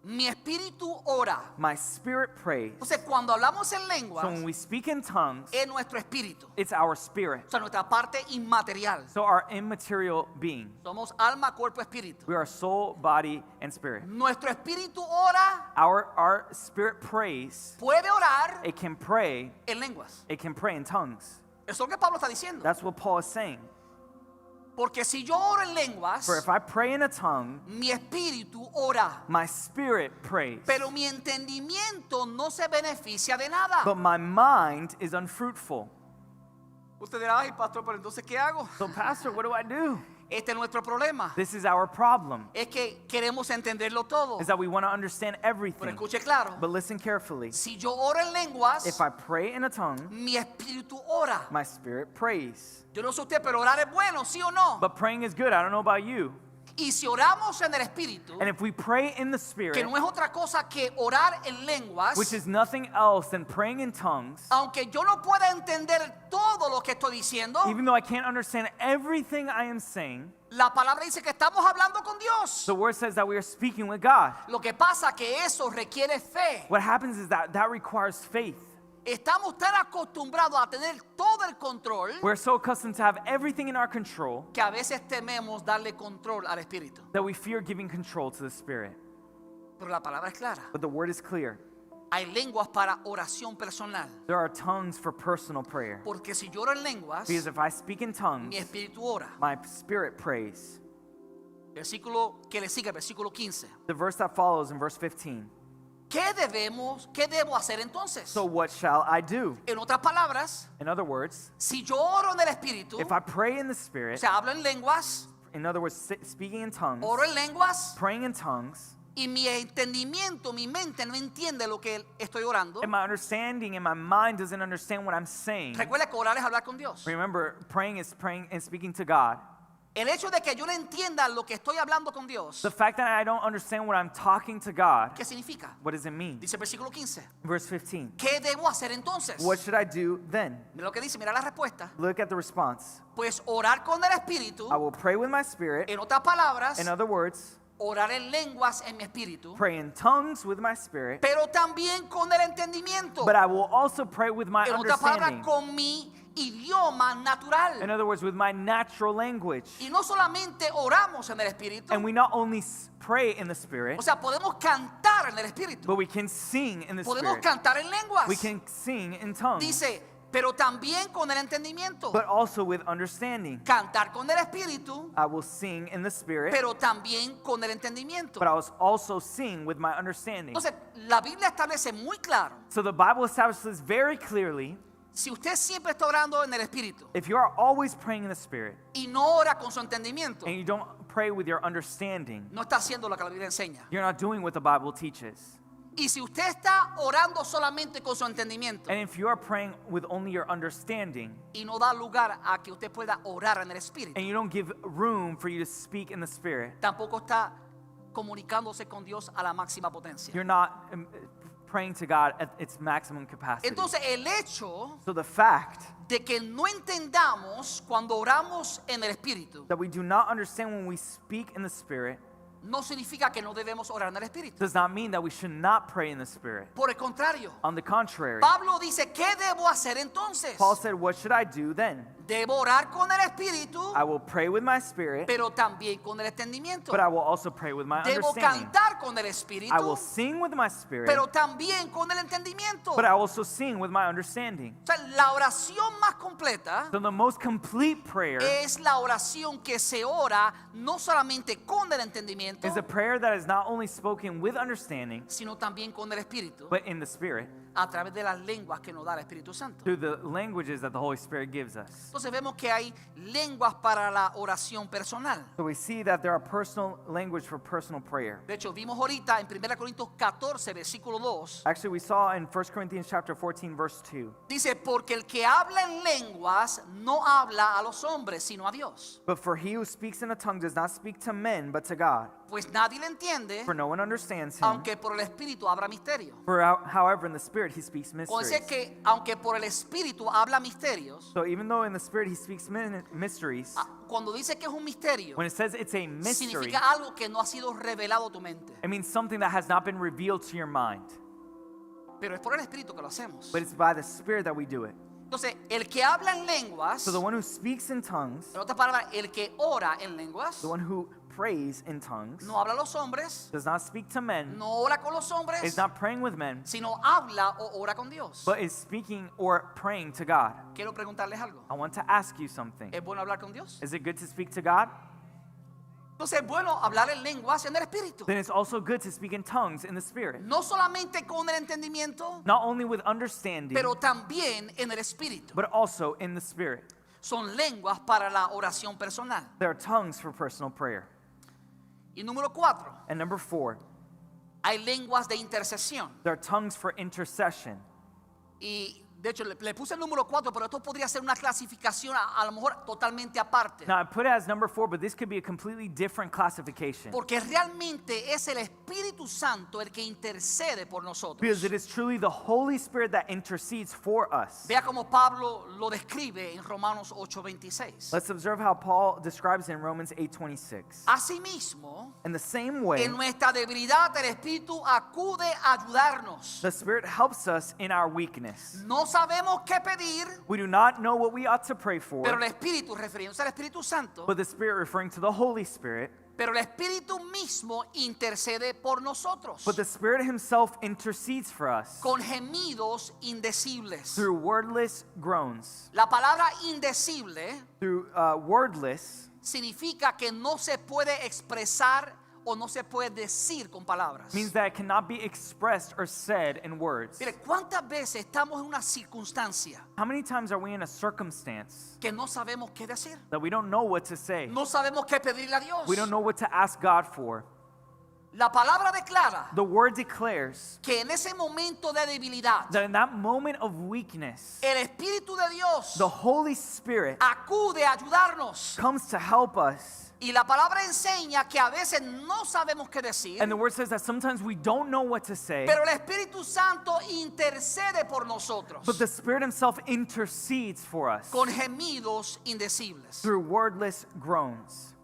C: mi espíritu ora.
D: my spirit prays.
C: Entonces, cuando hablamos en lenguas,
D: So when we speak in tongues,
C: es nuestro espíritu,
D: it's our spirit.
C: o sea, nuestra parte inmaterial.
D: So our immaterial being.
C: Somos alma, cuerpo, espíritu.
D: We are soul, body, and spirit.
C: Nuestro espíritu ora,
D: Our spirit prays.
C: puede orar
D: It can pray.
C: en lenguas.
D: It can pray in tongues.
C: Eso es lo que Pablo está diciendo.
D: That's what Paul is saying.
C: Porque si yo oro en lenguas,
D: For if I pray in a tongue,
C: mi espíritu ora,
D: my spirit prays.
C: pero mi entendimiento no se beneficia de nada.
D: But my mind is unfruitful.
C: Usted dirá, ay, pastor, pero entonces, ¿qué hago?
D: So, Pastor, what do I do?
C: Este es nuestro problema.
D: This is our problem,
C: Es que queremos entenderlo todo.
D: is that we want to understand
C: Pero
D: everything.
C: escuche claro,
D: But listen carefully.
C: si yo oro en lenguas,
D: If I pray in a tongue,
C: mi espíritu ora.
D: my spirit prays.
C: Yo no sé usted, pero orar es bueno, ¿sí o no?
D: But praying is good. I don't know about you.
C: Y si oramos en el espíritu,
D: And if we pray in the
C: que
D: spirit,
C: no es otra cosa que orar en lenguas,
D: which is nothing else than praying in tongues,
C: aunque yo no pueda entender todo lo que estoy diciendo,
D: even though I can't understand everything I am saying,
C: la palabra dice que estamos hablando con Dios.
D: the word says that we are speaking with God.
C: Lo que pasa que eso requiere fe.
D: What happens is that requires faith.
C: Estamos tan acostumbrados a tener todo el control
D: We're so accustomed to have everything in our control
C: que a veces tememos darle control al espíritu.
D: that we fear giving control to the spirit.
C: Pero la palabra es clara.
D: But the word is clear.
C: Hay lenguas para oración personal.
D: There are tongues for personal prayer.
C: Porque si yo oro en lenguas,
D: Because if I speak in tongues,
C: mi espíritu ora.
D: my spirit prays.
C: Versículo que le sigue, versículo 15.
D: The verse that follows in verse 15.
C: ¿Qué debo hacer entonces?
D: So what shall I do?
C: En otras palabras,
D: In other words,
C: si yo oro en el espíritu,
D: if I pray in the
C: o
D: spirit,
C: sea, hablo en lenguas,
D: in other words, speaking in tongues,
C: oro en lenguas,
D: praying in tongues,
C: y mi entendimiento, mi mente no entiende lo que estoy orando.
D: and my understanding and my mind doesn't understand what I'm saying.
C: Recuerda que orar es hablar con Dios.
D: Remember, praying and speaking to God.
C: El hecho de que yo no entienda lo que estoy hablando con Dios,
D: The fact that I don't understand what I'm talking to God,
C: ¿qué significa?
D: what does it mean?
C: Dice el versículo 15.
D: Verse 15.
C: ¿Qué debo hacer entonces?
D: What should I do then?
C: Mira lo que dice, mira la respuesta.
D: Look at the response.
C: Pues orar con el espíritu,
D: I will pray with my spirit.
C: en otras palabras,
D: In other words,
C: orar en lenguas en mi espíritu,
D: pray in tongues with my spirit.
C: pero también con el entendimiento.
D: But I will also pray with my
C: En otras palabras,
D: understanding.
C: con mi idioma natural.
D: In other words, with my natural language.
C: Y no solamente oramos en el espíritu,
D: And we not only pray in the spirit,
C: o sea, podemos cantar en el espíritu,
D: but we can sing in the
C: podemos
D: spirit.
C: cantar en lenguas.
D: We can sing in tongues,
C: Dice, pero también con el entendimiento.
D: but also with understanding.
C: Cantar con el espíritu,
D: I will sing in the spirit,
C: pero también con el entendimiento.
D: but I will also sing with my understanding.
C: Entonces, la Biblia establece muy claro,
D: So the Bible establishes very clearly,
C: si usted siempre está orando en el espíritu
D: if you are always praying in the spirit
C: y no ora con su entendimiento,
D: and you don't pray with your understanding,
C: no está haciendo lo que la Biblia enseña.
D: you're not doing what the Bible teaches.
C: Y si usted está orando solamente con su entendimiento
D: And if you are praying with only your understanding
C: y no da lugar a que usted pueda orar en el espíritu,
D: and you don't give room for you to speak in the spirit,
C: tampoco está comunicándose con Dios a la máxima potencia.
D: you're not praying to God at its maximum capacity.
C: Entonces, el hecho
D: So the fact
C: de que no entendamos cuando oramos en el espíritu
D: that we do not understand when we speak in the spirit
C: no significa que no debemos orar en el Espíritu.
D: does not mean that we should not pray in the Spirit.
C: Por el contrario,
D: On the contrary,
C: Pablo dice, ¿qué debo hacer entonces?
D: Paul said, what should I do then?
C: Debo orar con el Espíritu,
D: I will pray with my spirit,
C: pero también con el entendimiento.
D: but I will also pray with my
C: Debo
D: understanding.
C: cantar con el
D: I will
C: Espíritu,
D: sing with my spirit,
C: pero también con el entendimiento.
D: but I will also sing with my understanding.
C: O sea, la oración más completa
D: So the most complete prayer
C: es la oración que se ora no solamente con el entendimiento,
D: is a prayer that is not only spoken with understanding,
C: sino también con el Espíritu,
D: but in the Spirit,
C: a través de las lenguas que nos da el Espíritu Santo.
D: through the languages that the Holy Spirit gives us.
C: Entonces vemos que hay lenguas para la oración personal.
D: So we see that there are personal language for personal prayer.
C: De hecho, vimos ahorita en 1 Corintios 14, versículo 2,
D: Actually, we saw in 1 Corinthians chapter 14, verse 2.
C: dice, porque el que habla en lenguas no habla a los hombres, sino a Dios.
D: But for he who speaks in a tongue does not speak to men, but to God.
C: Pues nadie le entiende,
D: For no one understands him.
C: aunque por el Espíritu habla misterio.
D: For however, in the Spirit he speaks
C: O sea
D: mysteries.
C: que, aunque por el Espíritu habla misterios,
D: So even though in the Spirit he speaks mysteries,
C: cuando dice que es un misterio,
D: when it says it's a mystery,
C: significa algo que no ha sido revelado a tu mente.
D: it means something that has not been revealed to your mind.
C: Pero es por el Espíritu que lo hacemos.
D: But it's by the Spirit that we do it.
C: Entonces, el que habla en lenguas,
D: So the one who speaks in tongues,
C: en otras palabras, el que ora en lenguas,
D: the one who prays in tongues,
C: no habla a los hombres,
D: does not speak to men,
C: no ora con los hombres,
D: is not praying with men,
C: sino habla o ora con Dios.
D: but is speaking or praying to God.
C: Quiero preguntarles algo.
D: I want to ask you something.
C: ¿Es bueno hablar con Dios?
D: Is it good to speak to God?
C: Entonces es bueno hablar en lenguas en el Espíritu.
D: Then it's also good to speak in tongues in the Spirit.
C: No solamente con el entendimiento,
D: Not only with understanding,
C: pero también en el Espíritu.
D: but also in the Spirit.
C: Son lenguas para la oración personal.
D: There are tongues for personal prayer.
C: Y número 4,
D: And number 4,
C: hay lenguas de intercesión.
D: there are tongues for intercession.
C: Y de hecho le puse el número 4, pero esto podría ser una clasificación a lo mejor totalmente aparte.
D: Now I put it as number 4, but this could be a completely different classification.
C: Porque realmente es el Espíritu Santo el que intercede por nosotros.
D: Because it is truly the Holy Spirit that intercedes for us.
C: Vea como Pablo lo describe en Romanos 8:26.
D: Let's observe how Paul describes in Romans 8:26.
C: Asimismo,
D: In the same way,
C: en nuestra debilidad el Espíritu acude a ayudarnos.
D: the Spirit helps us in our weakness.
C: No sabemos qué pedir,
D: We do not know what we ought to pray for,
C: pero el Espíritu, refiriéndose al Espíritu Santo,
D: but the Spirit referring to the Holy Spirit,
C: pero el Espíritu mismo intercede por nosotros
D: but the Spirit himself intercedes for us
C: con gemidos indecibles.
D: through wordless groans.
C: La palabra indecible
D: Through wordless
C: significa que no se puede expresar o no se puede decir con palabras.
D: means that it cannot be expressed or said in words.
C: Mire, ¿cuántas veces estamos en una circunstancia
D: How many times are we in a circumstance
C: que no sabemos qué decir?
D: that we don't know what to say?
C: No sabemos qué pedirle a Dios.
D: We don't know what to ask God for.
C: La palabra declara
D: The word declares
C: que en ese momento de debilidad,
D: that in that moment of weakness,
C: el Espíritu de Dios
D: the Holy Spirit
C: acude a ayudarnos.
D: comes to help us.
C: Y la palabra enseña que a veces no sabemos qué decir,
D: And the word says that sometimes we don't know what to say,
C: pero el Espíritu Santo intercede por nosotros
D: but the Spirit himself intercedes for us
C: con gemidos indecibles.
D: through wordless groans.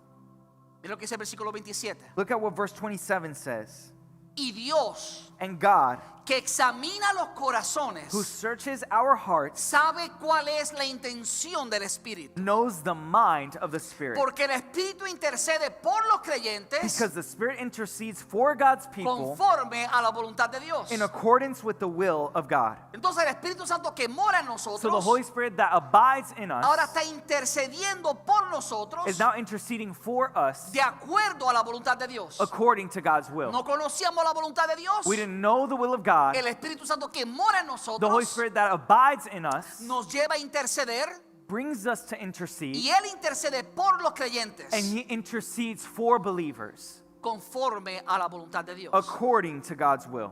C: Mira lo que dice el versículo 27.
D: Look at what verse 27 says.
C: Y Dios,
D: And God,
C: que examina los corazones,
D: who searches our hearts,
C: sabe cuál es la intención del Espíritu.
D: knows the mind of the Spirit.
C: Porque el Espíritu intercede por los creyentes
D: Because the Spirit intercedes for God's people
C: conforme a la voluntad de Dios.
D: in accordance with the will of God.
C: Entonces el Espíritu Santo que mora en
D: So the
C: nosotros
D: Holy Spirit that abides in
C: ahora
D: us
C: está intercediendo por nosotros
D: is now interceding for us
C: de acuerdo a la voluntad de Dios.
D: according to God's will.
C: No conocíamos la voluntad de Dios.
D: We didn't know the will of God.
C: El Espíritu Santo que mora en
D: The Holy
C: nosotros
D: Spirit that abides in us
C: nos lleva a interceder
D: brings us to intercede,
C: y Él intercede por los creyentes
D: and He intercedes for believers
C: conforme a la voluntad de Dios.
D: according to God's will.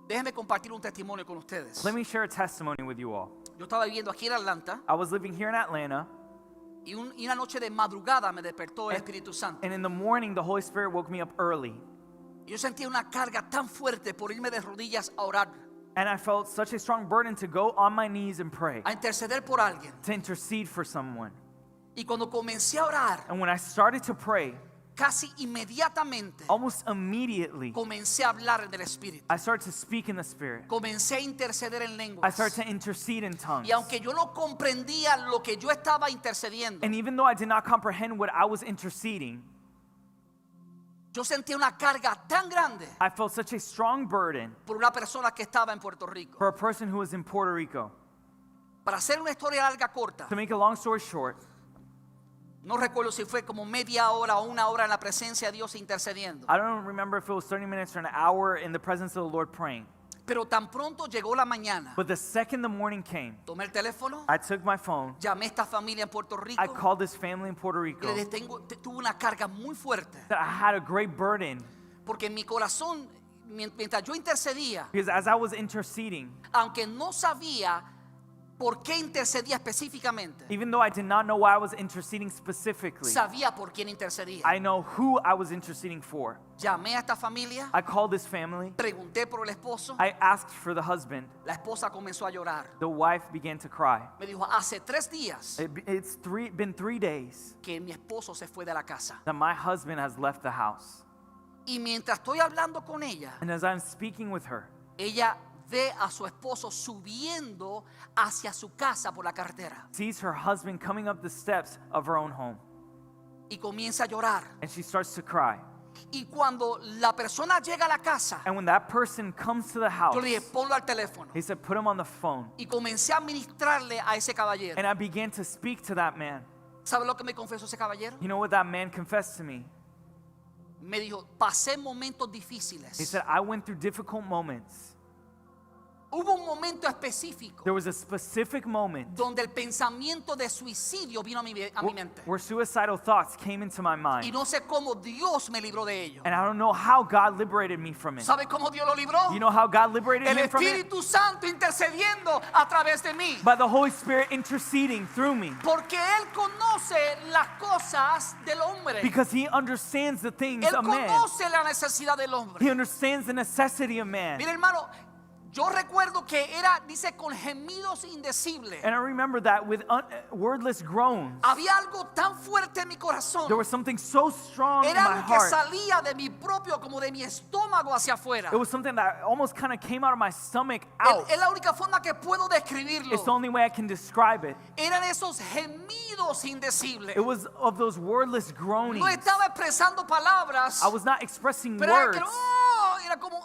C: Déjenme compartir un testimonio con ustedes.
D: Let me share a testimony with you all.
C: Yo estaba viviendo aquí en Atlanta
D: I was living here in Atlanta,
C: y una noche de madrugada me despertó el Espíritu Santo.
D: and in the morning the Holy Spirit woke me up early,
C: Yo sentía una carga tan fuerte por irme de rodillas a orar,
D: and I felt such a strong burden to go on my knees and pray,
C: a interceder por alguien.
D: to intercede for someone.
C: Y cuando comencé a orar,
D: And when I started to pray,
C: casi inmediatamente
D: almost immediately,
C: comencé a hablar en el Espíritu.
D: I started to speak in the Spirit.
C: Comencé a interceder en
D: I
C: lenguas.
D: started to intercede in tongues.
C: Y aunque yo no comprendía lo que yo estaba intercediendo,
D: And even though I did not comprehend what I was interceding,
C: yo sentía una carga tan grande
D: I felt such a strong burden
C: por una persona que estaba en Puerto Rico.
D: for a person who was in Puerto Rico.
C: Para hacer una historia larga corta,
D: To make a long story short,
C: no recuerdo si fue como media hora o una hora en la presencia de Dios intercediendo.
D: I don't remember if it was 30 minutes or an hour in the presence of the Lord praying.
C: Pero tan pronto llegó la mañana,
D: But the second the morning came,
C: tomé el teléfono,
D: I took my phone,
C: llamé a esta familia en Puerto Rico
D: I called this family in Puerto
C: y
D: Rico,
C: les tuve una carga muy fuerte.
D: that I had a great burden
C: Porque en mi corazón, mientras yo intercedía,
D: because as I was interceding,
C: aunque no sabía por qué intercedía específicamente,
D: even though I did not know why I was interceding specifically,
C: sabía por quién intercedía.
D: I know who I was interceding for.
C: Llamé a esta familia,
D: I called this family,
C: pregunté por el esposo,
D: I asked for the husband,
C: la esposa comenzó a llorar.
D: the wife began to cry.
C: Me dijo, hace 3 días
D: It's been 3 days
C: que mi esposo se fue de la casa.
D: that my husband has left the house.
C: Y mientras estoy hablando con ella,
D: And as I'm speaking with her,
C: ella ve a su esposo subiendo hacia su casa por la carretera
D: sees her husband coming up the steps of her own home,
C: y comienza a llorar.
D: and she starts to cry.
C: Y cuando la persona llega a la casa,
D: And when that person comes to the house,
C: yo le dije, ponlo al teléfono.
D: he said, put him on the phone.
C: Y comencé a ministrarle a ese caballero.
D: And I began to speak to that man.
C: ¿Sabe lo que me confesó ese caballero?
D: You know what that man confessed to me?
C: Me dijo, pasé momentos
D: He
C: difíciles.
D: said, I went through difficult moments.
C: Hubo un momento específico
D: There was a specific moment
C: donde el pensamiento de suicidio vino a mi mente.
D: where suicidal thoughts came into my
C: Y
D: mind.
C: no sé cómo Dios me libró de ello.
D: And I don't know how God liberated me from it.
C: ¿Sabe cómo Dios lo libró?
D: You know how God liberated
C: El
D: me from it?
C: Espíritu Santo intercediendo a través de mí.
D: By the Holy Spirit interceding through me.
C: Porque Él conoce las cosas del hombre.
D: Because he understands the things
C: Él
D: of man.
C: conoce la necesidad del
D: He
C: hombre.
D: understands the necessity of man.
C: Mire, hermano, yo recuerdo que era, dice, con gemidos indecibles.
D: And I remember that with wordless groans.
C: Había algo tan fuerte en mi corazón.
D: There was something so strong in
C: Era
D: my
C: algo que
D: heart.
C: salía de mi propio, como de mi estómago hacia afuera.
D: It was something that almost kind of came out of my stomach out.
C: Es la única forma que puedo describirlo.
D: It's the only way I can describe it.
C: Eran esos gemidos indecibles.
D: It was of those wordless groanings.
C: No estaba expresando palabras,
D: I was not expressing
C: pero era,
D: words.
C: que, era como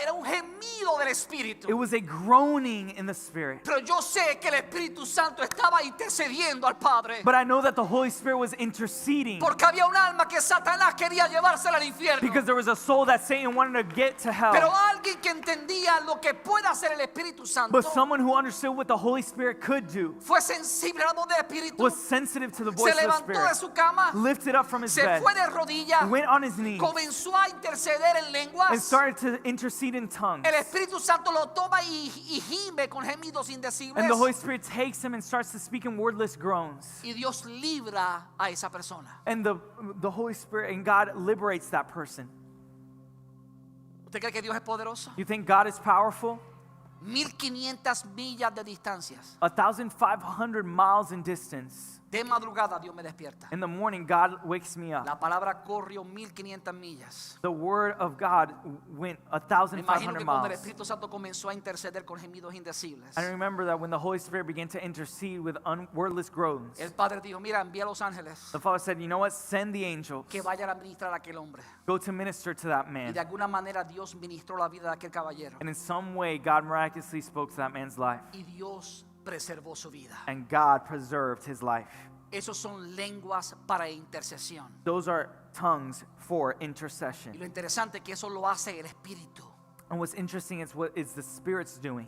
C: era un gemido del Espíritu.
D: It was a groaning in the Spirit.
C: Pero yo sé que el Espíritu Santo estaba intercediendo al Padre.
D: But I know that the Holy Spirit was interceding
C: Porque había un alma que Satanás quería llevársela al infierno.
D: because there was a soul that Satan wanted to get to hell.
C: Pero alguien que entendía lo que puede hacer el Espíritu Santo
D: But someone who understood what the Holy Spirit could do
C: fue sensible a la voz del Espíritu.
D: was sensitive to the
C: Se
D: voice of the
C: levantó de
D: Spirit,
C: su cama,
D: lifted up from his
C: se
D: bed,
C: fue de rodillas,
D: went on his knees,
C: comenzó a interceder en lenguas.
D: and started to intercede in tongues.
C: El Espíritu Santo lo toma y gime con gemidos indecibles.
D: And the Holy Spirit takes him and starts to speak in wordless groans.
C: Y Dios libra a esa persona.
D: And the Holy Spirit and God liberates that person.
C: ¿Usted cree que Dios es poderoso?
D: You think God is powerful?
C: 1500 millas de distancias.
D: 1,500 miles in distance.
C: De madrugada Dios me despierta.
D: In the morning, God wakes me up.
C: La palabra corrió 1500 millas.
D: The word of God went
C: Me imagino
D: 1,500
C: que cuando el
D: miles.
C: Espíritu Santo comenzó a interceder con gemidos indecibles,
D: I remember that when the Holy Spirit began to intercede with wordless groans,
C: el Padre dijo, mira, envía a los ángeles
D: the Father said, you know what? Send the angels.
C: que vayan a ministrar a aquel hombre.
D: Go to minister to that
C: Y
D: man.
C: de alguna manera Dios ministró la vida de aquel caballero.
D: And in some way, God miraculously spoke to that man's life.
C: Y Dios preservó su vida.
D: And God preserved his life.
C: Esos son lenguas para intercesión.
D: Those are tongues for
C: Y
D: intercession.
C: lo interesante es que eso lo hace el Espíritu.
D: And what's interesting is what is the Spirit's doing.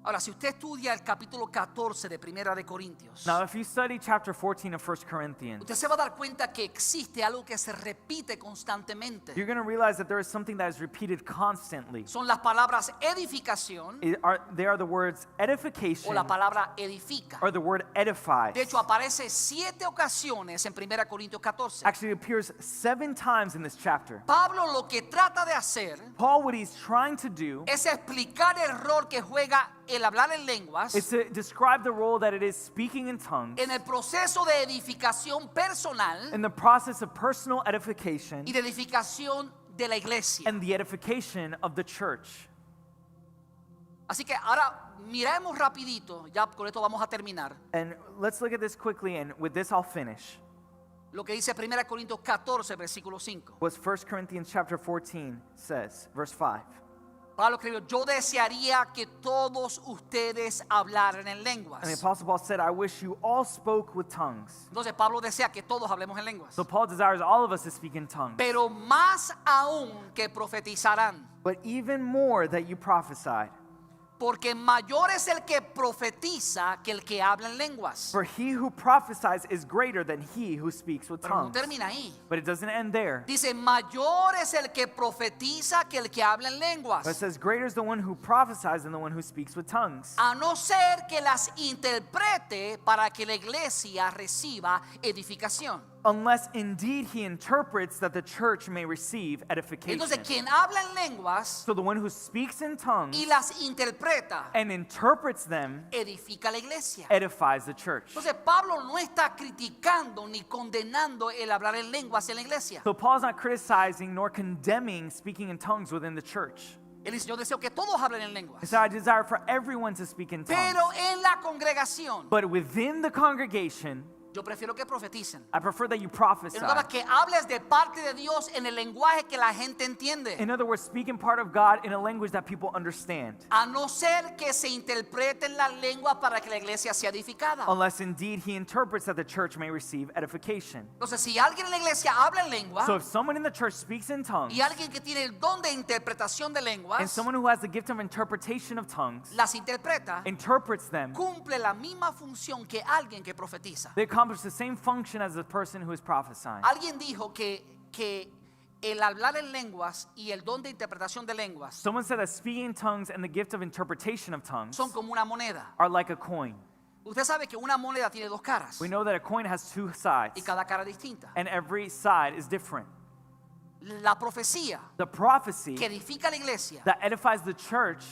C: Ahora, si usted estudia el capítulo 14 de Primera de Corintios,
D: Now, if you study chapter 14 of 1 Corinthians,
C: usted se va a dar cuenta que existe algo que se repite constantemente.
D: you're going to realize that there is something that is repeated constantly.
C: Son las palabras edificación
D: They are the words
C: o
D: edification
C: la palabra edifica.
D: or the word edify.
C: De hecho, aparece 7 ocasiones en 1 Corintios 14.
D: Actually, it appears 7 times in this chapter.
C: Pablo lo que trata de hacer
D: Paul, what he's trying to do
C: es explicar el rol que juega el hablar en lenguas
D: is to describe the role that it is speaking in tongues
C: en el proceso de edificación personal
D: in the process of personal edification
C: y de edificación de la iglesia.
D: and the edification of the church.
C: Así que ahora miremos rapidito, ya con esto vamos a terminar,
D: And let's look at this quickly, and with this I'll finish.
C: lo que dice 1 Corintios 14, versículo 5.
D: What 1 Corinthians chapter 14 says, verse 5.
C: Pablo escribió, yo desearía que todos ustedes hablaran en
D: And the
C: lenguas.
D: Apostle Paul said, I wish you all spoke with tongues.
C: Entonces Pablo desea que todos hablemos en lenguas.
D: So Paul desires all of us to speak in tongues.
C: Pero más aún que profetizarán.
D: But even more that you prophesied.
C: Porque mayor es el que profetiza que el que habla en lenguas.
D: For he who prophesies is greater than he who speaks with
C: Pero no
D: tongues.
C: termina ahí.
D: But it doesn't end there.
C: Dice, mayor es el que profetiza que el que habla en
D: But it
C: lenguas.
D: says, greater is the one who prophesies than the one who speaks with tongues.
C: A no ser que las interprete para que la iglesia reciba edificación.
D: Unless indeed he interprets that the church may receive edification.
C: Entonces, quien habla en lenguas
D: So the one who speaks in tongues
C: y las interpreta,
D: and interprets them
C: edifica la iglesia.
D: edifies the church.
C: Entonces, Pablo no está criticando ni condenando el hablar en lenguas en la iglesia.
D: So Paul's not criticizing nor condemning speaking in tongues within the church.
C: Él dice, yo deseo que todos hablen en lenguas.
D: He said, I desire for everyone to speak in tongues.
C: Pero en la congregación,
D: But within the congregation,
C: yo prefiero que profeticen.
D: I prefer that you prophesy.
C: En otras palabras, que hables de parte de Dios en el lenguaje que la gente entiende.
D: In other words, speaking part of God in a language that people understand.
C: A no ser que se interpreten las lenguas para que la iglesia sea edificada.
D: Unless indeed he interprets that the church may receive edification.
C: Entonces, si alguien en la iglesia habla en lengua
D: So if someone in the church speaks in tongues,
C: y alguien que tiene el don de interpretación de
D: and
C: lenguas
D: someone who has the gift of interpretation of tongues
C: las interpreta,
D: interprets them,
C: cumple la misma función que alguien que profetiza.
D: they accomplish the same function as the person who is prophesying.
C: Alguien dijo que el hablar en lenguas y el don de interpretación de lenguas
D: Someone said that speaking in tongues and the gift of interpretation of tongues
C: son como una moneda.
D: are like a coin.
C: Usted sabe que una moneda tiene dos caras
D: We know that a coin has two sides,
C: y cada cara distinta.
D: and every side is different.
C: La profecía
D: The prophecy
C: que edifica la iglesia
D: that edifies the church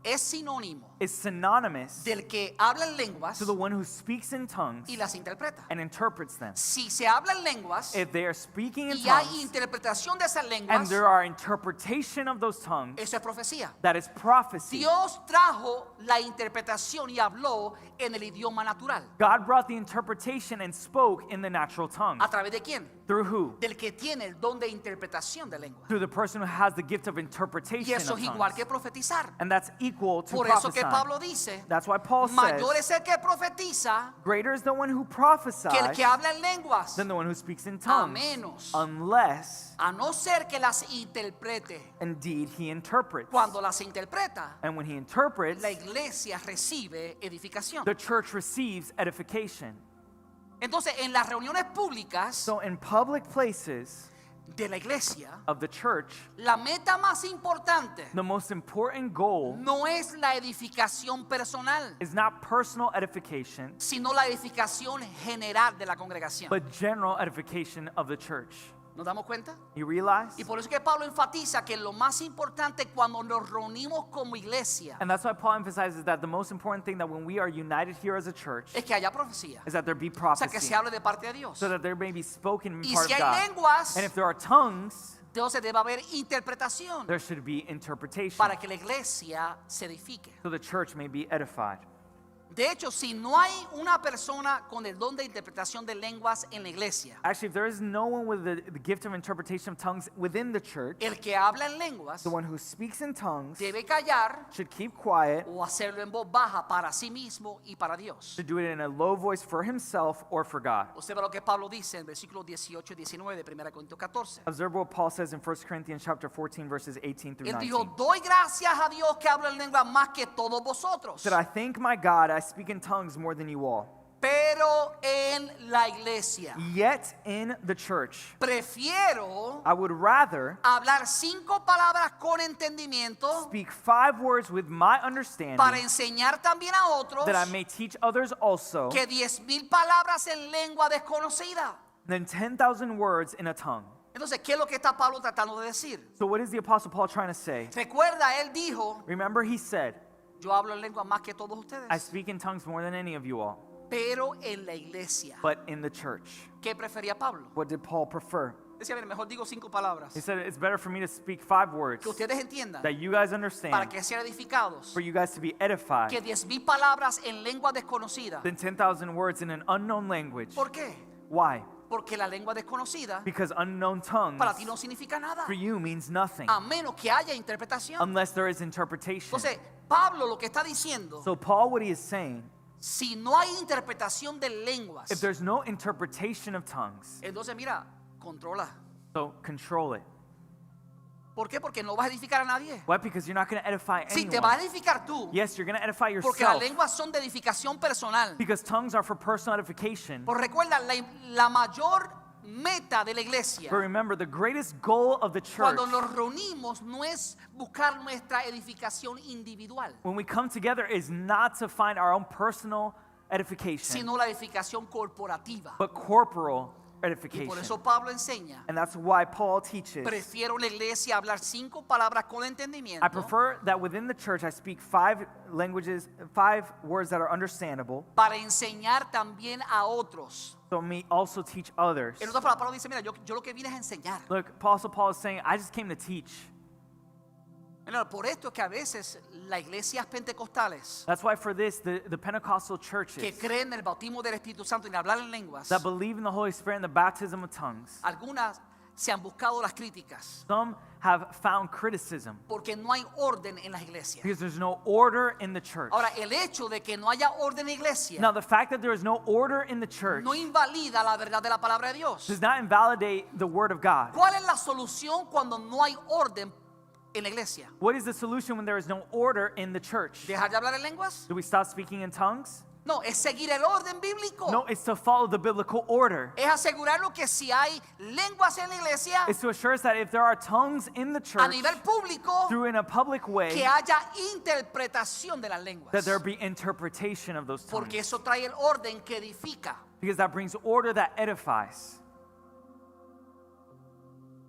C: es sinónimo
D: is synonymous
C: del que habla en lenguas
D: to the one who speaks in tongues
C: y las interpreta.
D: and interprets them.
C: Si se habla en lenguas
D: If they are speaking in
C: y hay
D: tongues
C: interpretación de esas
D: and
C: lenguas,
D: there are interpretation of those tongues,
C: eso es profecía.
D: that is prophecy.
C: Dios trajo la interpretación y habló en el idioma natural.
D: God brought the interpretation and spoke in the natural tongue.
C: ¿A través de quién?
D: Through who?
C: Del que tiene el don de interpretación de lenguas.
D: Through the person who has the gift of
C: Y
D: interpretation
C: eso
D: of
C: es igual
D: tongues.
C: que profetizar.
D: And that's equal to
C: Por eso que
D: prophesying.
C: Pablo dice,
D: That's why Paul
C: mayor
D: says,
C: es el que profetiza
D: greater is the one who
C: que el
D: prophesies
C: que habla en lenguas,
D: than the one who speaks in
C: a
D: tongues,
C: menos,
D: unless
C: a no ser que las interprete.
D: indeed he interprets.
C: Cuando las interpreta,
D: And when he interprets,
C: la iglesia recibe edificación.
D: the church receives edification.
C: Entonces, en las reuniones públicas
D: So in public places
C: de la iglesia,
D: of the church,
C: la meta más importante
D: the most important goal
C: no es la edificación personal,
D: is not personal edification,
C: sino la edificación general de la congregación.
D: but general edification of the church.
C: ¿Nos damos cuenta?
D: You realize?
C: Y por eso que Pablo enfatiza que lo más importante cuando nos reunimos como iglesia
D: And that's why Paul emphasizes that the most important thing that when we are united here as a church
C: es que haya profecía.
D: is that there be
C: O sea, que
D: prophecy,
C: se hable de parte de Dios.
D: so that there may be spoken
C: Y
D: part
C: si
D: of
C: hay
D: God.
C: lenguas,
D: And if there are tongues,
C: entonces debe haber interpretación
D: there should be interpretation,
C: para que la iglesia se edifique.
D: so the church may be edified.
C: De hecho, si no hay una persona con el don de interpretación de lenguas en la iglesia,
D: Actually, if there is no one with the gift of interpretation of tongues within the church,
C: el que habla en lenguas
D: the one who speaks in tongues
C: debe callar
D: should keep quiet,
C: o hacerlo en voz baja para sí mismo y para Dios.
D: to do it in a low voice for himself or for God.
C: Observa lo que Pablo dice en versículos 18 y 19 de 1 Corintios 14.
D: Observe what Paul says in 1 Corinthians chapter 14, verses 18 through
C: Él
D: 19.
C: dijo, doy gracias a Dios que hablo en lengua más que todos vosotros,
D: Said, I thank my God, I speak in tongues more than you all.
C: pero en la iglesia
D: Yet in the church,
C: prefiero
D: I would rather
C: hablar 5 palabras con entendimiento
D: speak 5 words with my
C: para
D: understanding,
C: enseñar también a otros
D: that I may teach others also,
C: que 10,000 palabras en lengua desconocida.
D: than 10,000 words in a tongue.
C: Entonces, ¿qué es lo que está Pablo tratando de decir?
D: So what is the Apostle Paul trying to say?
C: Recuerda, él dijo,
D: Remember, he said,
C: Yo hablo en lengua más que todos
D: I
C: ustedes.
D: speak in tongues more than any of you all.
C: Pero en la iglesia,
D: But in the church,
C: ¿qué prefería Pablo?
D: what did Paul prefer?
C: Decía, mire, mejor digo 5 palabras.
D: He said it's better for me to speak 5 words
C: Que ustedes entiendan,
D: that you guys
C: para
D: understand,
C: que sean edificados,
D: for you guys to be edified,
C: que 10,000 palabras en lengua desconocida.
D: than 10,000 words in an unknown language.
C: ¿Por qué?
D: Why?
C: Porque la lengua desconocida
D: Because unknown tongues
C: para ti no significa nada,
D: for you means nothing
C: a menos que haya interpretación.
D: unless there is interpretation.
C: Entonces, Pablo lo que está diciendo,
D: So Paul, what he is saying,
C: si no hay interpretación de lenguas,
D: if there's no interpretation of tongues,
C: entonces mira, controla.
D: so control it.
C: ¿Por qué? Porque no vas a edificar a nadie.
D: Why? Because you're not going to edify
C: Sí, te vas a
D: anyone.
C: edificar tú,
D: Yes, you're going to edify
C: porque las
D: yourself
C: lenguas son de edificación personal.
D: because tongues are for personal edification.
C: Pues recuerda, la mayor meta de la iglesia,
D: But remember, the greatest goal of the church,
C: cuando nos reunimos, no es buscar nuestra edificación individual,
D: when we come together, is not to find our own personal edification,
C: sino la edificación corporativa.
D: but corporal
C: Y
D: edification.
C: por eso Pablo enseña,
D: And that's why Paul teaches,
C: prefiero la iglesia hablar 5 palabras con entendimiento
D: I prefer that within the church I speak 5 languages, 5 words that are understandable,
C: para enseñar también a otros.
D: so me also teach others.
C: En otras palabras, Pablo dice, mira, yo lo que vine es a enseñar.
D: Look, Apostle Paul is saying, I just came to teach.
C: Mira, por esto es que a veces las iglesias pentecostales
D: That's why for this, the Pentecostal
C: que
D: churches
C: creen en el bautismo del Espíritu Santo y en hablar en lenguas,
D: that believe in the Holy Spirit and the baptism of tongues,
C: algunas se han buscado las críticas
D: some have found criticism
C: porque no hay orden en las iglesias.
D: because there's no order in the church.
C: Ahora, el hecho de que no haya orden en la iglesia
D: Now, the fact that there is no order in the church
C: no invalida la verdad de la palabra de Dios.
D: does not invalidate the word of God.
C: ¿Cuál es la solución cuando no hay orden en la iglesia?
D: What is the solution when there is no order in the church?
C: ¿Dejar de hablar en lenguas?
D: Do we stop speaking in tongues?
C: No, es seguir el orden bíblico.
D: No, it's to follow the biblical order.
C: Es asegurarlo que si hay lenguas en la iglesia,
D: It's to assure us that if there are tongues in the
C: a
D: church
C: nivel público,
D: through in a public
C: que
D: way,
C: haya interpretación de las lenguas.
D: that there be interpretation of those tongues.
C: Porque eso trae el orden que edifica.
D: Because that brings order that edifies.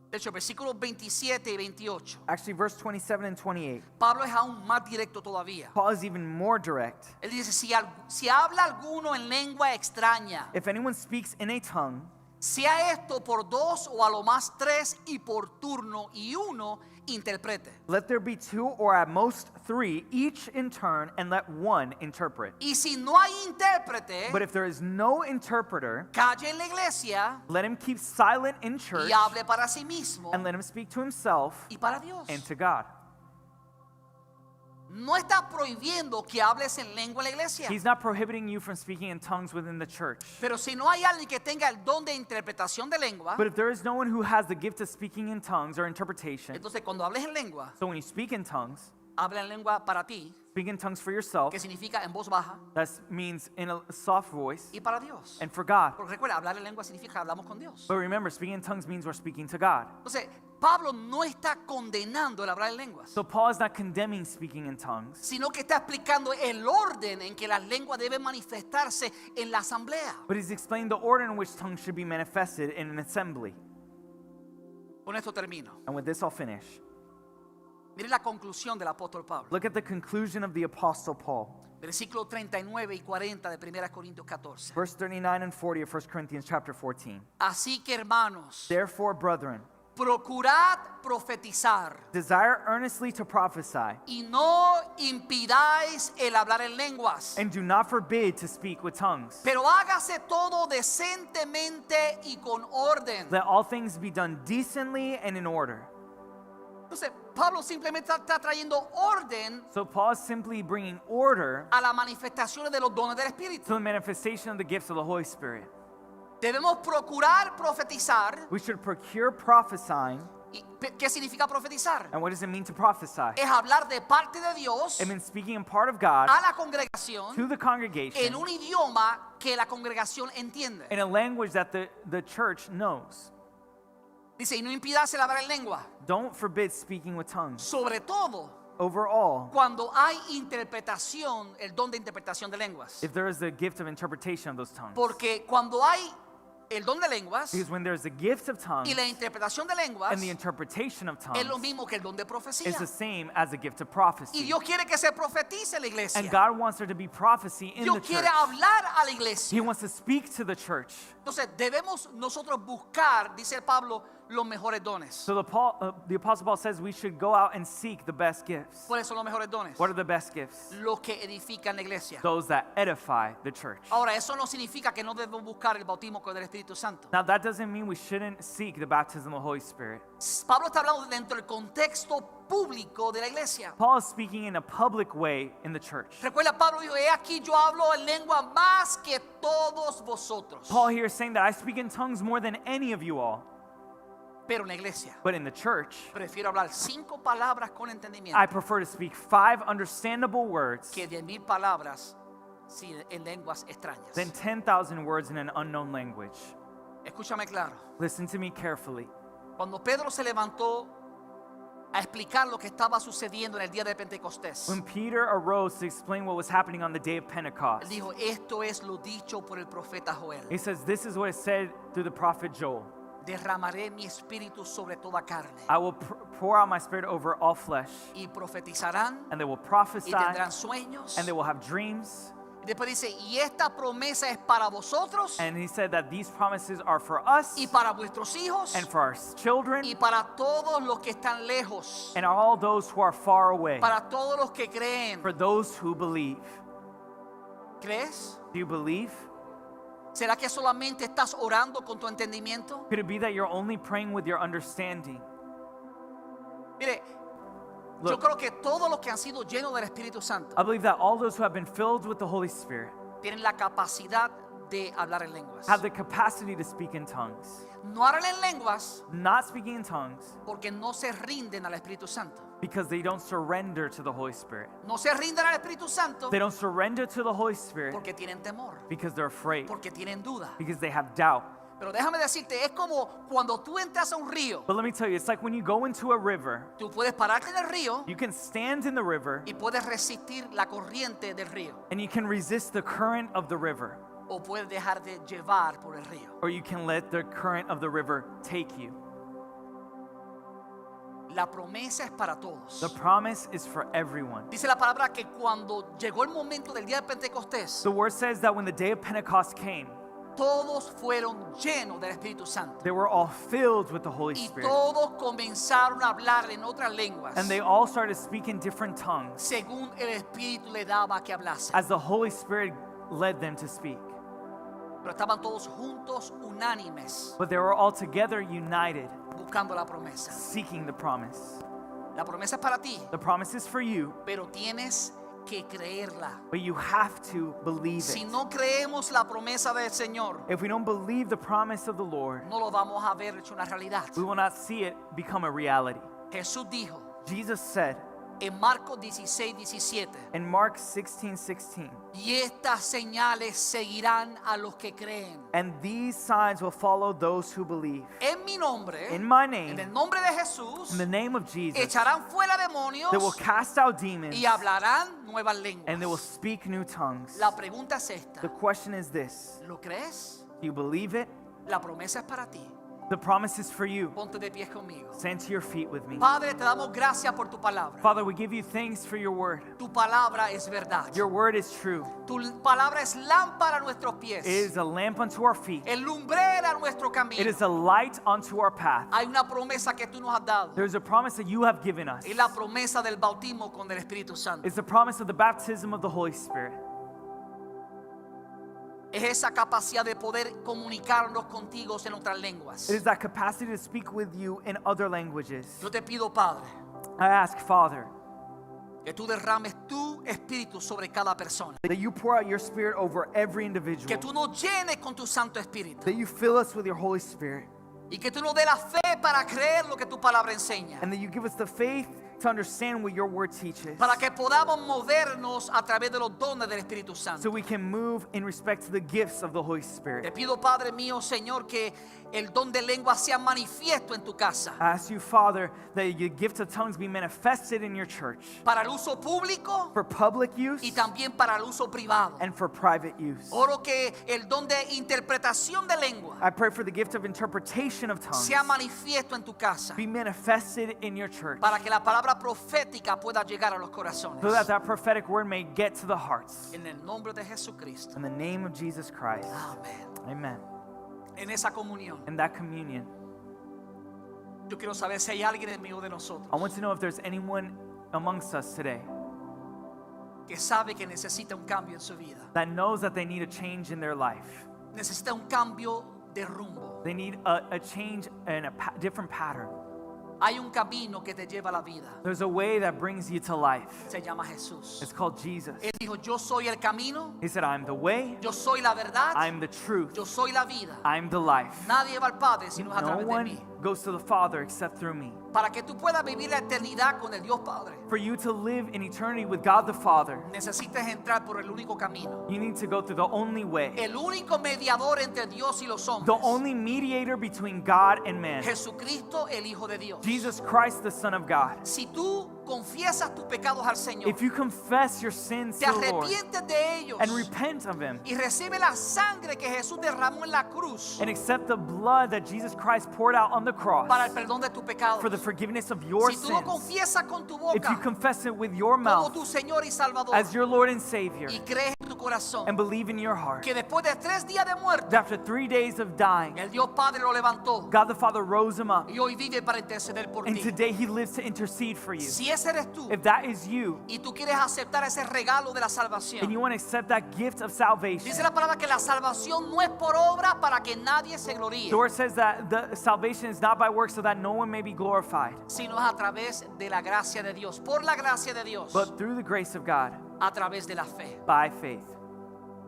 C: De hecho, versículos 27 y 28.
D: Actually, verse 27 and 28,
C: Pablo es aún más directo todavía.
D: Paul is even more direct.
C: Él dice, si habla alguno en lengua extraña,
D: If anyone speaks in a tongue,
C: sea esto por 2 o a lo más 3 y por turno y uno interprete.
D: let there be 2 or at most 3, each in turn, and let one interpret.
C: Y si no hay intérprete,
D: But if there is no interpreter,
C: calle en la iglesia
D: let him keep silent in church
C: y hable para sí mismo
D: and let him speak to himself
C: y para Dios.
D: and to God.
C: No está prohibiendo que hables en lengua en la iglesia.
D: He's not prohibiting you from speaking in tongues within the church.
C: Pero si no hay alguien que tenga el don de interpretación de lengua,
D: But if there is no one who has the gift of speaking in tongues or interpretation,
C: entonces cuando hables en lengua,
D: so when you speak in tongues,
C: habla en lengua para ti,
D: speak in tongues for yourself,
C: que significa en voz baja,
D: that means in a soft voice,
C: y para Dios.
D: and for God.
C: Porque recuerda, hablar en lengua significa que hablamos con Dios.
D: But remember, speaking in tongues means we're speaking to God.
C: Entonces, Pablo no está condenando el hablar en lenguas,
D: So Paul is not condemning speaking in tongues,
C: sino que está explicando el orden en que las lenguas deben manifestarse en la asamblea.
D: but he's explaining the order in which tongues should be manifested in an assembly.
C: Con esto termino.
D: And with this, I'll finish.
C: Mire la conclusión del apóstol Pablo.
D: Look at the conclusion of the Apostle Paul.
C: Versículos 39 y 40 de 1 Corintios 14.
D: Verse 39 and 40 of 1 Corinthians chapter 14.
C: Así que, hermanos,
D: Therefore, brethren,
C: procurad profetizar
D: desire earnestly to prophesy,
C: y no impidáis el hablar en lenguas,
D: and do not forbid to speak with tongues.
C: pero hágase todo decentemente y con orden.
D: Let all things be done decently and in order.
C: Entonces, Pablo simplemente está trayendo orden
D: So Paul is simply bringing order
C: a las manifestaciones de los dones del Espíritu.
D: to the manifestation of the gifts of the Holy Spirit.
C: Debemos procurar profetizar.
D: We should procure prophesying.
C: ¿Y qué significa profetizar?
D: And what does it mean to prophesy?
C: Es hablar de parte de Dios
D: It means speaking in part of God
C: a la congregación
D: to the
C: en
D: congregation
C: un idioma que la congregación entiende.
D: in a language that the church knows.
C: Dice, y no impidas el hablar en lengua,
D: Don't forbid speaking with tongues.
C: sobre todo
D: Overall,
C: cuando hay interpretación, el don de interpretación de lenguas.
D: if there is the gift of interpretation of those tongues.
C: Porque cuando hay el don de lenguas
D: Because when there's a gift of tongues
C: y la interpretación de lenguas
D: and the interpretation of tongues
C: es lo mismo que el don de profecía.
D: is the same as a gift of
C: Y
D: prophecy.
C: Dios quiere que se profetice en la iglesia.
D: And God wants there to be prophecy in the
C: Dios
D: church.
C: quiere hablar a la
D: He
C: iglesia.
D: wants to speak to the church.
C: Entonces debemos nosotros buscar, dice Pablo, los mejores dones.
D: So the Apostle Paul says we should go out and seek the best gifts.
C: ¿Cuáles son los mejores dones?
D: What are the best gifts?
C: Los que edifican la iglesia.
D: Those that edify the church.
C: Ahora, eso no significa que no debemos buscar el bautismo con el Espíritu Santo.
D: Now that doesn't mean we shouldn't seek the baptism of the Holy Spirit.
C: Pablo está hablando dentro del contexto público de la iglesia.
D: Paul is speaking in a public way in the church.
C: Recuerda, Pablo dijo, he aquí yo hablo en lengua más que todos vosotros.
D: Paul here is saying that I speak in tongues more than any of you all.
C: Pero en la iglesia,
D: But in the church,
C: prefiero hablar 5 palabras con entendimiento
D: I prefer to speak 5 understandable words
C: que 10,000 palabras en lenguas extrañas.
D: than 10,000 words in an unknown language.
C: Escúchame claro.
D: Listen to me carefully.
C: Cuando Pedro se levantó a explicar lo que estaba sucediendo en el día de Pentecostés,
D: When Peter arose to explain what was happening on the day of
C: él
D: Pentecost,
C: dijo, esto es lo dicho por el profeta Joel.
D: he says, this is what is said through the prophet Joel.
C: Derramaré mi espíritu sobre toda carne
D: I will pour out my spirit over all flesh,
C: y profetizarán
D: and they will
C: y
D: prophesy,
C: tendrán sueños.
D: and they will have dreams.
C: Y después dice, y esta promesa es para vosotros
D: And he said that these promises are for us
C: y para vuestros hijos
D: and for our children
C: y para todos los que están lejos,
D: and all those who are far away,
C: para todos los que creen.
D: for those who believe.
C: ¿Crees?
D: Do you believe?
C: ¿Será que solamente estás orando con tu entendimiento?
D: Could it be that you're only praying with your understanding?
C: Mire, yo
D: Look,
C: creo que todos los que han sido llenos del Espíritu Santo
D: I believe that all those who have been filled with the Holy Spirit
C: tienen la capacidad de hablar en lenguas.
D: have the capacity to speak in tongues.
C: No hablan en lenguas
D: Not speaking in tongues
C: porque no se rinden al Espíritu Santo.
D: because they don't surrender to the Holy Spirit.
C: No se rinden al Espíritu Santo
D: They don't surrender to the Holy Spirit
C: porque tienen temor,
D: because they're afraid,
C: porque tienen duda.
D: because they have doubt.
C: Pero déjame decirte, es como cuando tú entras a un río.
D: But let me tell you, it's like when you go into a river,
C: Tú puedes pararte en el río
D: you can stand in the river
C: y puedes resistir la corriente del río.
D: and you can resist the current of the river,
C: O puedes dejar de llevar por el río.
D: or you can let the current of the river take you.
C: La promesa es para todos.
D: The promise is for everyone.
C: Dice la palabra que cuando llegó el momento del día de Pentecostés,
D: The word says that when the day of Pentecost came,
C: todos fueron llenos del Espíritu Santo.
D: they were all filled with the Holy
C: Y
D: Spirit.
C: todos comenzaron a hablar en otras lenguas
D: And they all started speaking different tongues
C: según el Espíritu le daba que hablase.
D: as the Holy Spirit led them to speak.
C: Pero estaban todos juntos, unánimes,
D: But they were all together united,
C: buscando la promesa.
D: seeking the promise.
C: La promesa es para ti,
D: The promise is for you,
C: pero tienes que creerla.
D: but you have to believe
C: Si
D: it.
C: no creemos la promesa del Señor,
D: If we don't believe the promise of the Lord,
C: no lo vamos a ver hecho una realidad.
D: we will not see it become a reality.
C: Jesús dijo
D: Jesus said
C: en Marcos 16:17,
D: in Mark 16:16,
C: y estas señales seguirán a los que creen.
D: and these signs will follow those who believe.
C: En mi nombre,
D: In my
C: en el
D: name,
C: nombre de Jesús,
D: in the name of Jesus,
C: echarán fuera demonios
D: they will cast out demons
C: y hablarán nuevas
D: and they will
C: lenguas.
D: speak new tongues.
C: La pregunta es esta,
D: The question is this:
C: ¿lo crees?
D: do you believe it?
C: La promesa es para ti.
D: The promise is for you.
C: Ponte de pies conmigo.
D: Stand to your feet with me.
C: Padre, te damos gracias por tu palabra.
D: Father, we give you thanks for your word.
C: Tu palabra es verdad.
D: Your word is true.
C: Tu palabra es lámpara a nuestros pies.
D: It is a lamp unto our feet.
C: El lumbrera a nuestro camino.
D: It is a light unto our path.
C: Hay una promesa que tú nos has dado.
D: There's a promise that you have given us.
C: Es la promesa del bautismo con el Espíritu Santo.
D: It's the promise of the baptism of the Holy Spirit.
C: Es esa capacidad de poder comunicarnos contigo en otras lenguas.
D: It is that capacity to speak with you in other languages.
C: Yo te pido, Padre,
D: I ask, Father,
C: que tú derrames tu espíritu sobre cada persona.
D: that you pour out your spirit over every
C: Que
D: individual.
C: tú nos llenes con tu Santo Espíritu.
D: That you fill us with your Holy Spirit.
C: Y que tú nos dé la fe para creer lo que tu palabra enseña.
D: And that you give us the faith to understand what your word teaches,
C: para que podamos movernos a través de los dones del Espíritu
D: so
C: Santo.
D: we can move in respect to the gifts of the Holy
C: Te
D: Spirit.
C: pido, Padre mío, Señor, que el don de lengua sea manifiesto en tu casa,
D: I ask you, Father, that your gift of tongues be manifested in your church
C: para el uso público
D: for public use
C: y también para el uso privado.
D: and for private use.
C: Oro que el don de interpretación de lengua
D: I pray for the gift of interpretation of tongues
C: sea manifiesto en tu casa,
D: be manifested in your church,
C: para que la palabra profética pueda llegar a los corazones.
D: so that that prophetic word may get to the hearts.
C: En el nombre de Jesucristo.
D: In the name of Jesus Christ.
C: Amén.
D: Amen.
C: En esa comunión,
D: In that communion,
C: yo quiero saber si hay alguien en medio de nosotros
D: I want to know if there's anyone amongst us today
C: que sabe que necesita un cambio en su vida.
D: that knows that they need a change in their life.
C: Necesita un cambio de rumbo.
D: They need a change and a different pattern.
C: Hay un camino que te lleva a la vida.
D: There's a way that brings you to life.
C: Se llama Jesús.
D: It's called Jesus.
C: Él dijo, yo soy el camino,
D: He said, I'm the way,
C: yo soy la verdad,
D: I'm the truth,
C: yo soy la vida.
D: I'm the life.
C: Nadie va al Padre si no es a
D: No
C: través de
D: one
C: mí.
D: goes to the Father except through me.
C: Para que tú puedas vivir la eternidad con el Dios Padre,
D: For you to live in eternity with God the Father,
C: necesitas entrar por el único camino.
D: you need to go through the only way,
C: El único mediador entre Dios y los
D: the
C: hombres.
D: only mediator between God and man,
C: Jesucristo, el Hijo de Dios.
D: Jesus Christ, the Son of God.
C: Si tú confiesas tus pecados al Señor,
D: If you confess your sins
C: te
D: to the Lord
C: arrepientes de ellos
D: and repent of Him
C: y recibe la sangre que Jesús derramó en la cruz
D: and accept the blood that Jesus Christ poured out on the cross
C: para el perdón de tus pecados.
D: for the forgiveness of your
C: Si tú lo
D: sins,
C: confiesas con tu
D: if you
C: boca
D: confess it with your
C: como
D: mouth
C: tu Señor y Salvador
D: as your Lord and Savior
C: y crees en tu corazón
D: and believe in your heart,
C: que después de 3 días de muerte,
D: that after 3 days of dying,
C: el Dios Padre lo levantó
D: God the Father rose Him up,
C: y hoy vive para interceder por
D: and
C: ti.
D: today He lives to intercede for you.
C: Si ese eres tú
D: If that is you,
C: y tú quieres aceptar ese regalo de la
D: and you
C: salvación,
D: want to accept that gift of salvation,
C: dice la palabra que la salvación no es por obra para que nadie se gloríe,
D: the word says that the salvation is not by works so that no one may be glorified,
C: sino es a través de la gracia de Dios, por la gracia de Dios,
D: but through the grace of God,
C: a través de la fe.
D: by faith.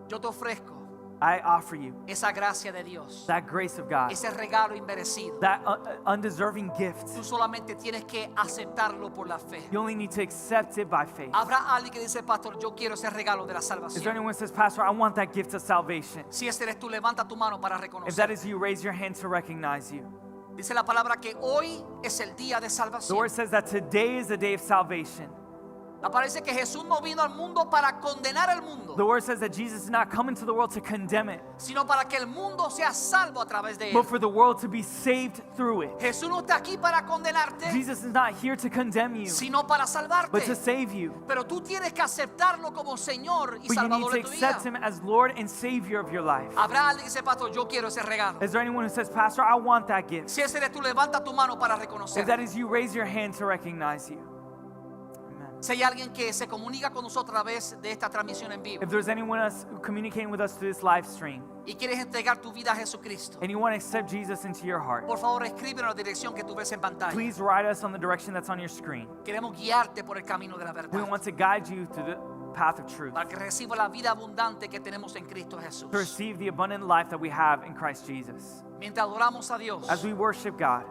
C: Yo te ofrezco
D: I offer you
C: esa gracia de Dios,
D: that grace of God,
C: ese regalo inmerecido.
D: that undeserving gift.
C: Tú solamente tienes que aceptarlo por la fe.
D: You only need to accept it by faith.
C: Habrá alguien que dice, pastor, yo quiero ese regalo de la
D: Is there
C: salvación.
D: anyone who says, Pastor, I want that gift of salvation?
C: Si ese eres tú, levanta tu mano para
D: If that
C: reconocer.
D: is you, raise your hand to recognize you.
C: Dice la palabra que hoy es el día de
D: The
C: salvación.
D: word says that today is the day of salvation.
C: Aparece que Jesús no vino al mundo para condenar al mundo,
D: The word says that Jesus did not come into the world to condemn it,
C: sino para que el mundo sea salvo a través de él.
D: but for the world to be saved through it.
C: Jesús no está aquí para condenarte,
D: Jesus is not here to condemn you,
C: sino para
D: but to
C: salvarte.
D: save you.
C: Pero tú tienes que aceptarlo como Señor y
D: But you need
C: Salvador
D: to
C: de tu vida.
D: accept Him as Lord and Savior of your life.
C: Habrá alguien que dice, pastor, yo quiero ese regalo.
D: Is there anyone who says, Pastor, I want that gift?
C: Si ese eres tú, levanta tu mano para
D: If
C: reconocer.
D: that is you, raise your hand to recognize you. Amen.
C: Si hay alguien que se comunica con nosotros a través de esta transmisión en vivo
D: If there's anyone else communicating with us through this live stream
C: y quieres entregar tu vida a Jesucristo,
D: and you want to accept Jesus into your heart,
C: por favor escríbenos la dirección que tú ves en pantalla.
D: please write us on the direction that's on your screen.
C: Queremos guiarte por el camino de la
D: We
C: verdad
D: want to guide you through the path of truth,
C: para que reciba la vida abundante que tenemos en Cristo Jesús.
D: to receive the abundant life that we have in Christ Jesus.
C: Mientras adoramos a Dios,
D: As we worship God,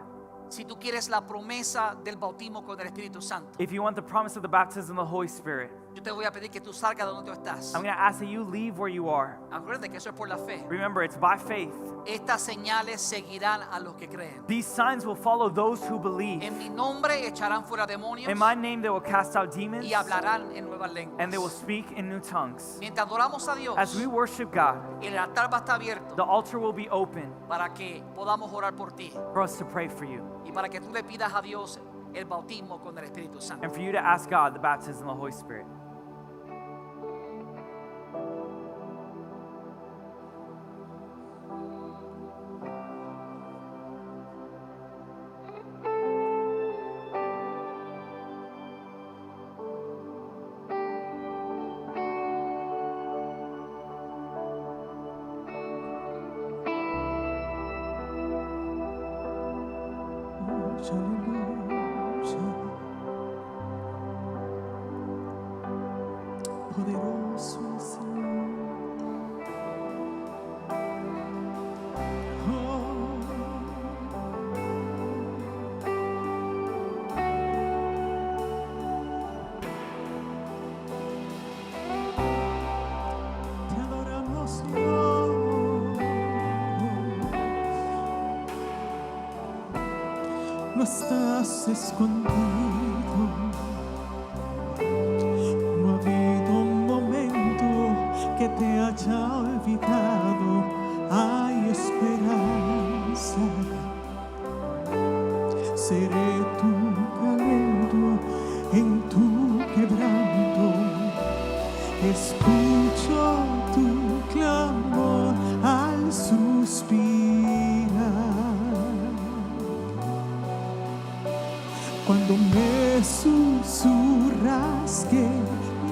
C: si tú quieres la promesa del bautismo con el Espíritu Santo,
D: if you want the promise of the baptism of the Holy Spirit,
C: yo te voy a pedir que tú salgas de donde tú estás.
D: I'm going to ask that you leave where you are.
C: Acuérdate que eso es por la fe.
D: Remember, it's by faith.
C: Estas señales seguirán a los que creen.
D: These signs will follow those who believe.
C: En mi nombre echarán fuera demonios
D: In my name, they will cast out demons,
C: y hablarán en nuevas lenguas.
D: and they will speak in new tongues.
C: Mientras adoramos a Dios,
D: As we worship God,
C: el altar va a estar abierto
D: the altar will be open
C: para que podamos orar por ti
D: for us to pray for you
C: y para que tú le pidas a Dios el bautismo con el Espíritu Santo.
D: and for you to ask God the baptism of the Holy Spirit.
E: Poderoso Senhor, oh, no estás escondido. No ha habido un momento que te haya olvidado. Hay esperanza. Seré tu calor en tu quebranto. Escucho tu clamor al suspirar. Cuando me susurras que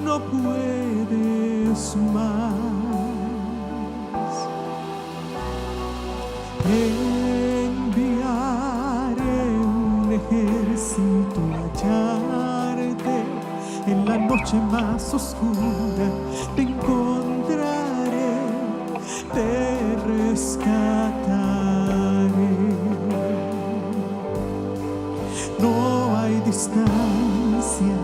E: no puedes más, enviaré un ejército a hallarte. En la noche más oscura te encontraré, te rescataré. No hay distancia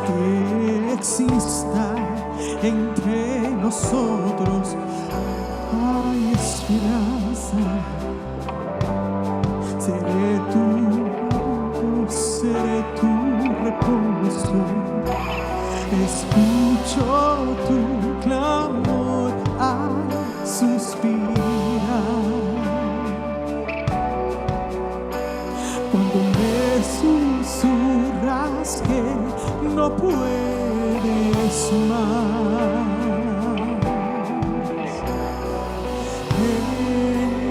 E: que exista entre nosotros. Hay esperanza. Seré tu reposo. Escucho tu clamor al suspirar. Cuando me susurras que no puedes más,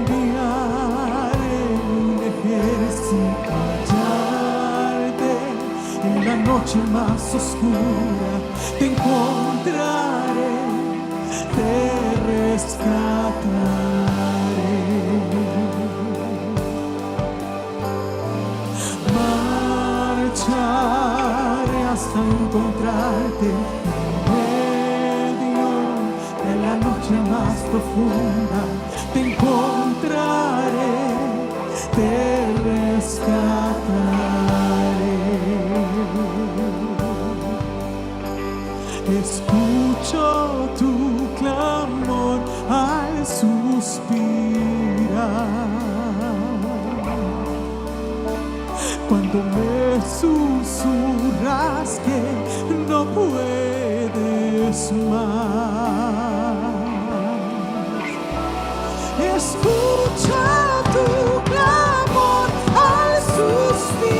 E: enviaré un ejército a hallarte. En la noche más oscura te encontraré, te rescataré. Marcharé hasta encontrarte en medio de la noche más profunda. Te encontraré, te rescataré. Escucho tu clamor al suspirar. Cuando me susurras que no puedes más, escucha tu clamor al suspirar.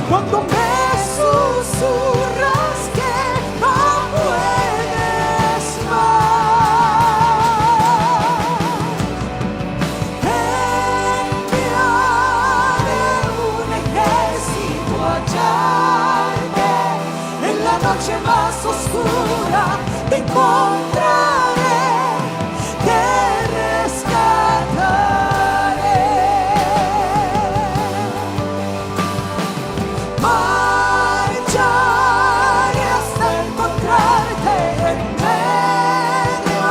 E: Cuando me susurras que no puedes más, enviaré un ejército a hallarte. En la noche más oscura te encontraré, te rescataré. Marcharé hasta encontrarte en medio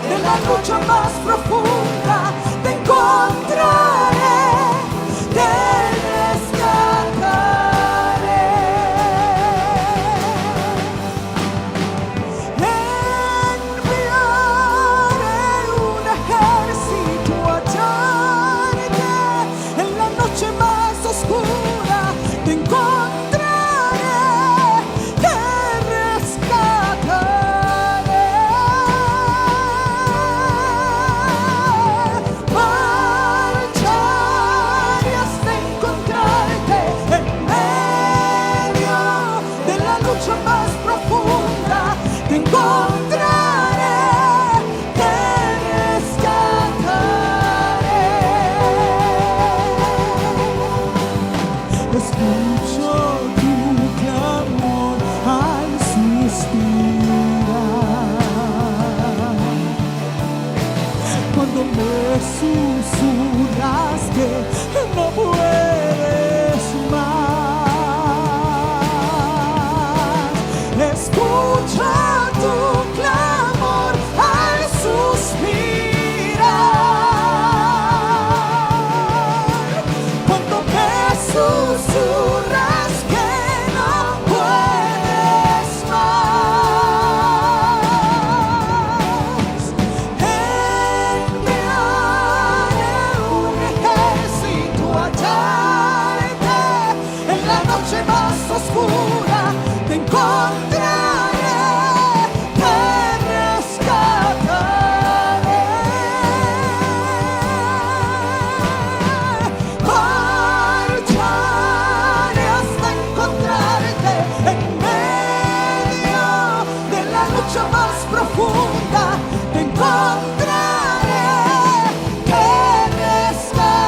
E: de la lucha más profunda. Te encontraré, te rescataré. Enviaré un ejército a hallarte. En la noche más oscura te encontraré, te rescataré. Marcharé hasta encontrarte en medio de la lucha más profunda. Te encontraré, te rescataré. Escucho tu clamor al suspirar. Cuando me susurras que no puedes más, escucha tu clamor al suspirar. Cuando me susurras que no puedes más, noche más profunda te encontraré, te rescataré.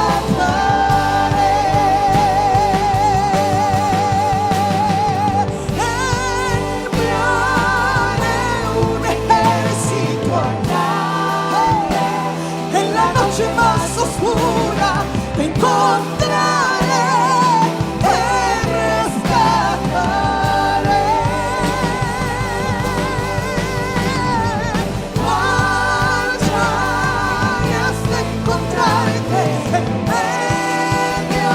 E: Enviaré un ejército allá, en la noche más oscura te encontraré, te rescataré. Marcharás de encontrarte en medio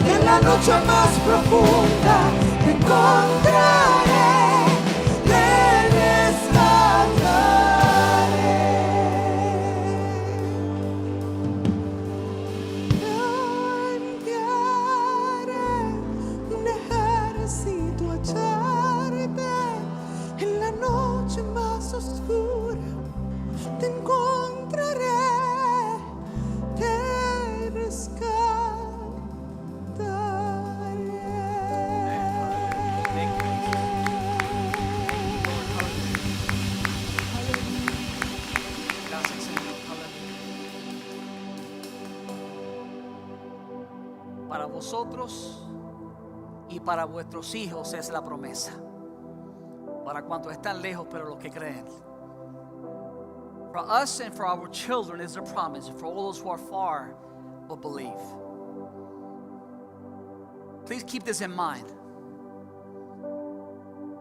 E: de la noche más profunda, te encontraré, te rescataré. Enviaré un ejército a echarte en la noche más oscura, te encontraré, te
C: Gracias, Señor. Aleluya. Para vosotros y para vuestros hijos es la promesa. Para cuantos están lejos, pero los que creen. For us and for our children is the promise. For all those who are far but believe. Please keep this in mind.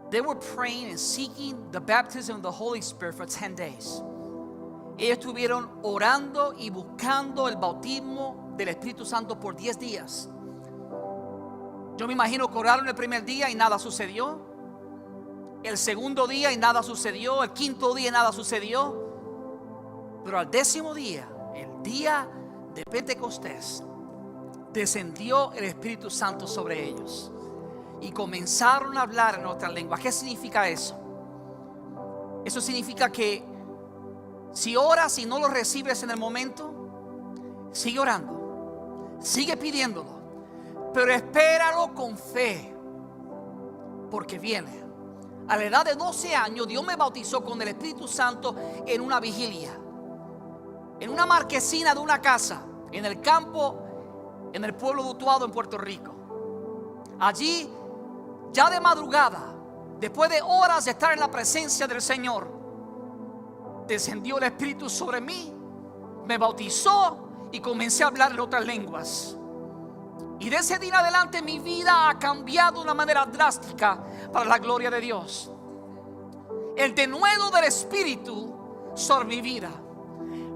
C: They were praying and seeking the baptism of the Holy Spirit for 10 days. Ellos estuvieron orando y buscando el bautismo del Espíritu Santo por 10 días. Yo me imagino que oraron el primer día y nada sucedió. El segundo día y nada sucedió. El quinto día y nada sucedió. Pero al 10º día, el día de Pentecostés, descendió el Espíritu Santo sobre ellos y comenzaron a hablar en otra lengua. ¿Qué significa eso? Eso significa que si oras y no lo recibes en el momento, sigue orando, sigue pidiéndolo, pero espéralo con fe, porque viene. A la edad de 12 años Dios me bautizó con el Espíritu Santo en una vigilia, en una marquesina de una casa, en el campo, en el pueblo de Utuado, en Puerto Rico. Allí, ya de madrugada, después de horas de estar en la presencia del Señor, descendió el Espíritu sobre mí, me bautizó y comencé a hablar en otras lenguas. Y de ese día en adelante mi vida ha cambiado de una manera drástica para la gloria de Dios. El denuedo del Espíritu sobre mi vida,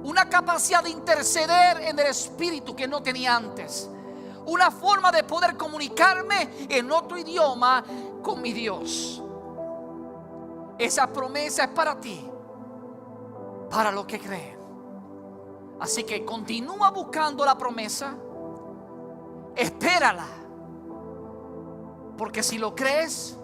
C: una capacidad de interceder en el Espíritu que no tenía antes, una forma de poder comunicarme en otro idioma con mi Dios. Esa promesa es para ti, para los que creen. Así que continúa buscando la promesa, espérala, porque si lo crees,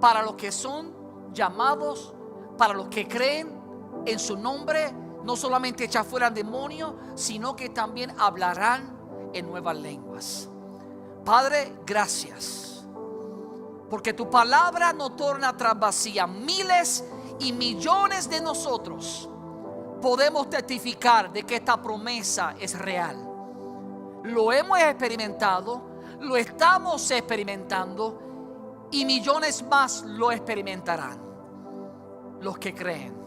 C: para los que son llamados, para los que creen en su nombre, no solamente echar fuera demonios, sino que también hablarán en nuevas lenguas. Padre, gracias, porque tu palabra no torna atrás vacía. Miles y millones de nosotros podemos testificar de que esta promesa es real. Lo hemos experimentado, lo estamos experimentando y millones más lo experimentarán, los que creen.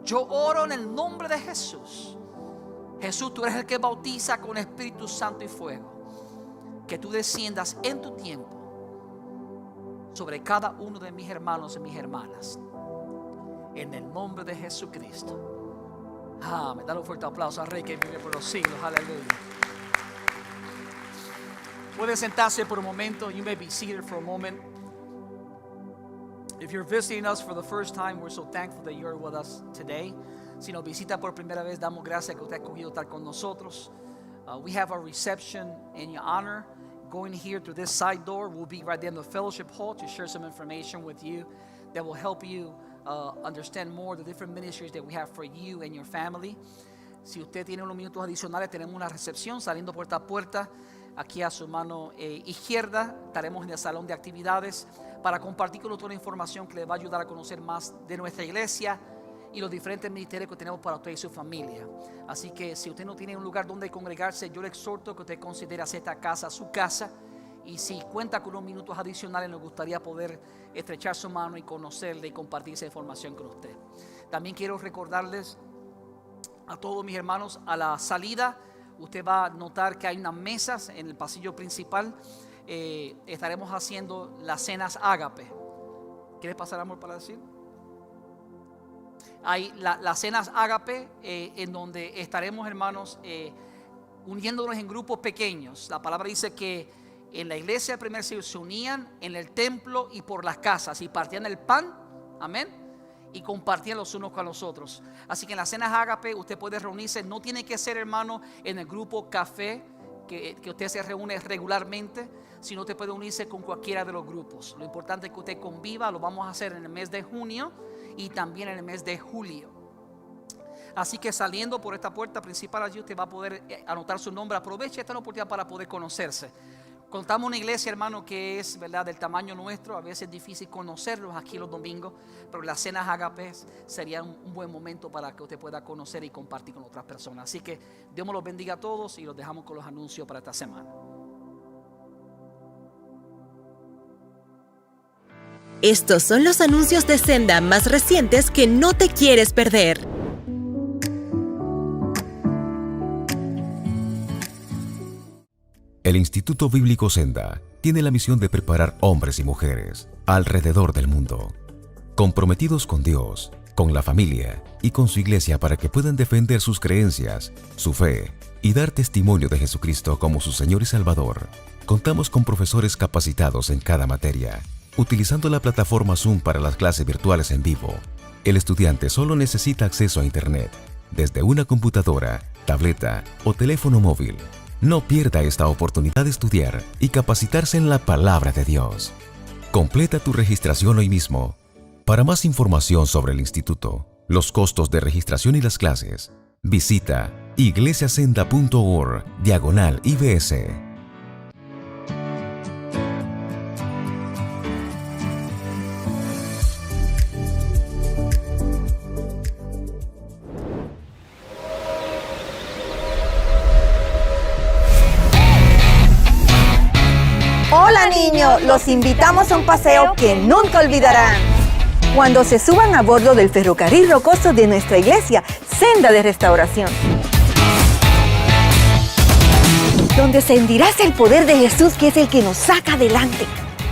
C: Yo oro en el nombre de Jesús. Jesús, tú eres el que bautiza con Espíritu Santo y fuego. Que tú desciendas en tu tiempo sobre cada uno de mis hermanos y mis hermanas, en el nombre de Jesucristo. Amén. Dale un fuerte aplauso al Rey que vive por los siglos. Aleluya. Puede sentarse por un momento. You may be seated for a moment. If you're visiting us for the first time, we're so thankful that you're with us today. Si nos visita por primera vez, damos gracias que usted ha escogido estar con nosotros. We have a reception in your honor. Going here through this side door, we'll be right there in the fellowship hall to share some information with you that will help you understand more the different ministries that we have for you and your family. Si usted tiene unos minutos adicionales, tenemos una recepción saliendo puerta a puerta. Aquí a su mano izquierda estaremos en el salón de actividades para compartir con nosotros información que les va a ayudar a conocer más de nuestra iglesia y los diferentes ministerios que tenemos para usted y su familia. Así que si usted no tiene un lugar donde congregarse, yo le exhorto que usted considere hacer esta casa su casa. Y si cuenta con unos minutos adicionales, nos gustaría poder estrechar su mano y conocerle y compartir esa información con usted. También quiero recordarles a todos mis hermanos, a la salida, usted va a notar que hay unas mesas en el pasillo principal. Estaremos haciendo las cenas ágape. ¿Quieres pasar, amor, para decir? Hay las cenas ágape en donde estaremos, hermanos, uniéndonos en grupos pequeños. La palabra dice que en la iglesia primero se unían en el templo y por las casas y partían el pan, amén, y compartían los unos con los otros. Así que en las cenas ágape usted puede reunirse. No tiene que ser, hermano, en el grupo café que usted se reúne regularmente, sino usted puede unirse con cualquiera de los grupos. Lo importante es que usted conviva. Lo vamos a hacer en el mes de junio y también en el mes de julio. Así que saliendo por esta puerta principal allí usted va a poder anotar su nombre. Aproveche esta oportunidad para poder conocerse. Contamos una iglesia, hermano, que es, ¿verdad?, del tamaño nuestro. A veces es difícil conocerlos aquí los domingos, pero las cenas ágapes sería un buen momento para que usted pueda conocer y compartir con otras personas. Así que Dios me los bendiga a todos y los dejamos con los anuncios para esta semana.
F: Estos son los anuncios de Senda más recientes que no te quieres perder.
G: El Instituto Bíblico Senda tiene la misión de preparar hombres y mujeres alrededor del mundo, comprometidos con Dios, con la familia y con su iglesia para que puedan defender sus creencias, su fe y dar testimonio de Jesucristo como su Señor y Salvador. Contamos con profesores capacitados en cada materia, utilizando la plataforma Zoom para las clases virtuales en vivo. El estudiante solo necesita acceso a Internet, desde una computadora, tableta o teléfono móvil. No pierda esta oportunidad de estudiar y capacitarse en la palabra de Dios. Completa tu registración hoy mismo. Para más información sobre el instituto, los costos de registración y las clases, visita iglesiasenda.org/IBS.
H: Hola niños, los invitamos a un paseo que nunca olvidarán. Cuando se suban a bordo del ferrocarril rocoso de nuestra iglesia, Senda de Restauración, donde sentirás el poder de Jesús, que es el que nos saca adelante.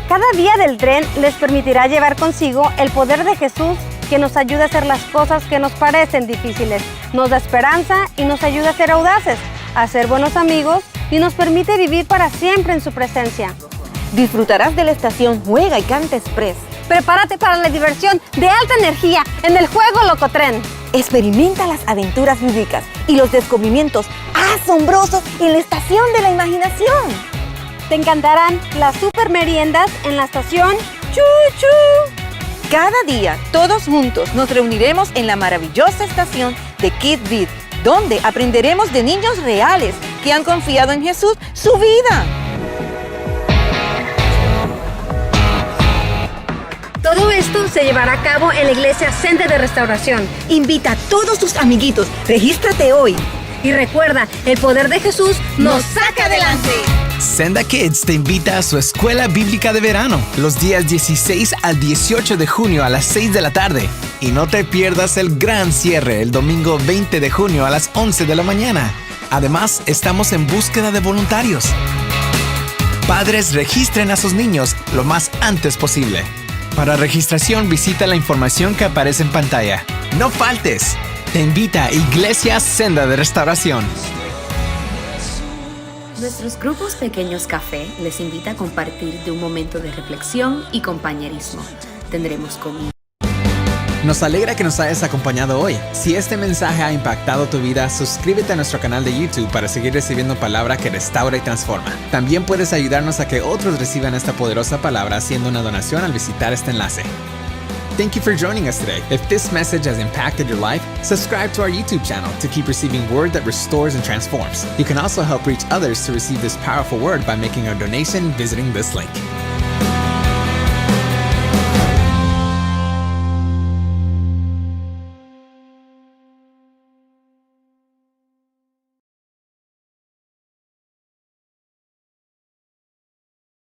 I: Cada día del tren les permitirá llevar consigo el poder de Jesús, que nos ayuda a hacer las cosas que nos parecen difíciles, nos da esperanza y nos ayuda a ser audaces, a ser buenos amigos y nos permite vivir para siempre en su presencia.
H: Disfrutarás de la estación Juega y Canta Express.
I: Prepárate para la diversión de alta energía en el juego Locotren.
H: Experimenta las aventuras lúdicas y los descubrimientos asombrosos en la estación de la imaginación.
I: Te encantarán las super meriendas en la estación Chuchu.
H: Cada día, todos juntos, nos reuniremos en la maravillosa estación de Kid Vid, donde aprenderemos de niños reales que han confiado en Jesús su vida.
I: Todo esto se llevará a cabo en la iglesia Senda de Restauración.
H: Invita a todos tus amiguitos, regístrate hoy.
I: Y recuerda, el poder de Jesús nos saca adelante.
J: Senda Kids te invita a su escuela bíblica de verano los días 16 al 18 de junio a las 6 de la tarde. Y no te pierdas el gran cierre el domingo 20 de junio a las 11 de la mañana. Además, estamos en búsqueda de voluntarios. Padres, registren a sus niños lo más antes posible. Para registración, visita la información que aparece en pantalla. ¡No faltes! Te invita a Iglesia Senda de Restauración.
K: Nuestros grupos Pequeños Café les invita a compartir de un momento de reflexión y compañerismo. Tendremos comida.
J: Nos alegra que nos hayas acompañado hoy. Si este mensaje ha impactado tu vida, suscríbete a nuestro canal de YouTube para seguir recibiendo palabra que restaura y transforma. También puedes ayudarnos a que otros reciban esta poderosa palabra haciendo una donación al visitar este enlace. Thank you for joining us today. If this message has impacted your life, subscribe to our YouTube channel to keep receiving word that restores and transforms. You can also help reach others to receive this powerful word by making a donation visiting this link.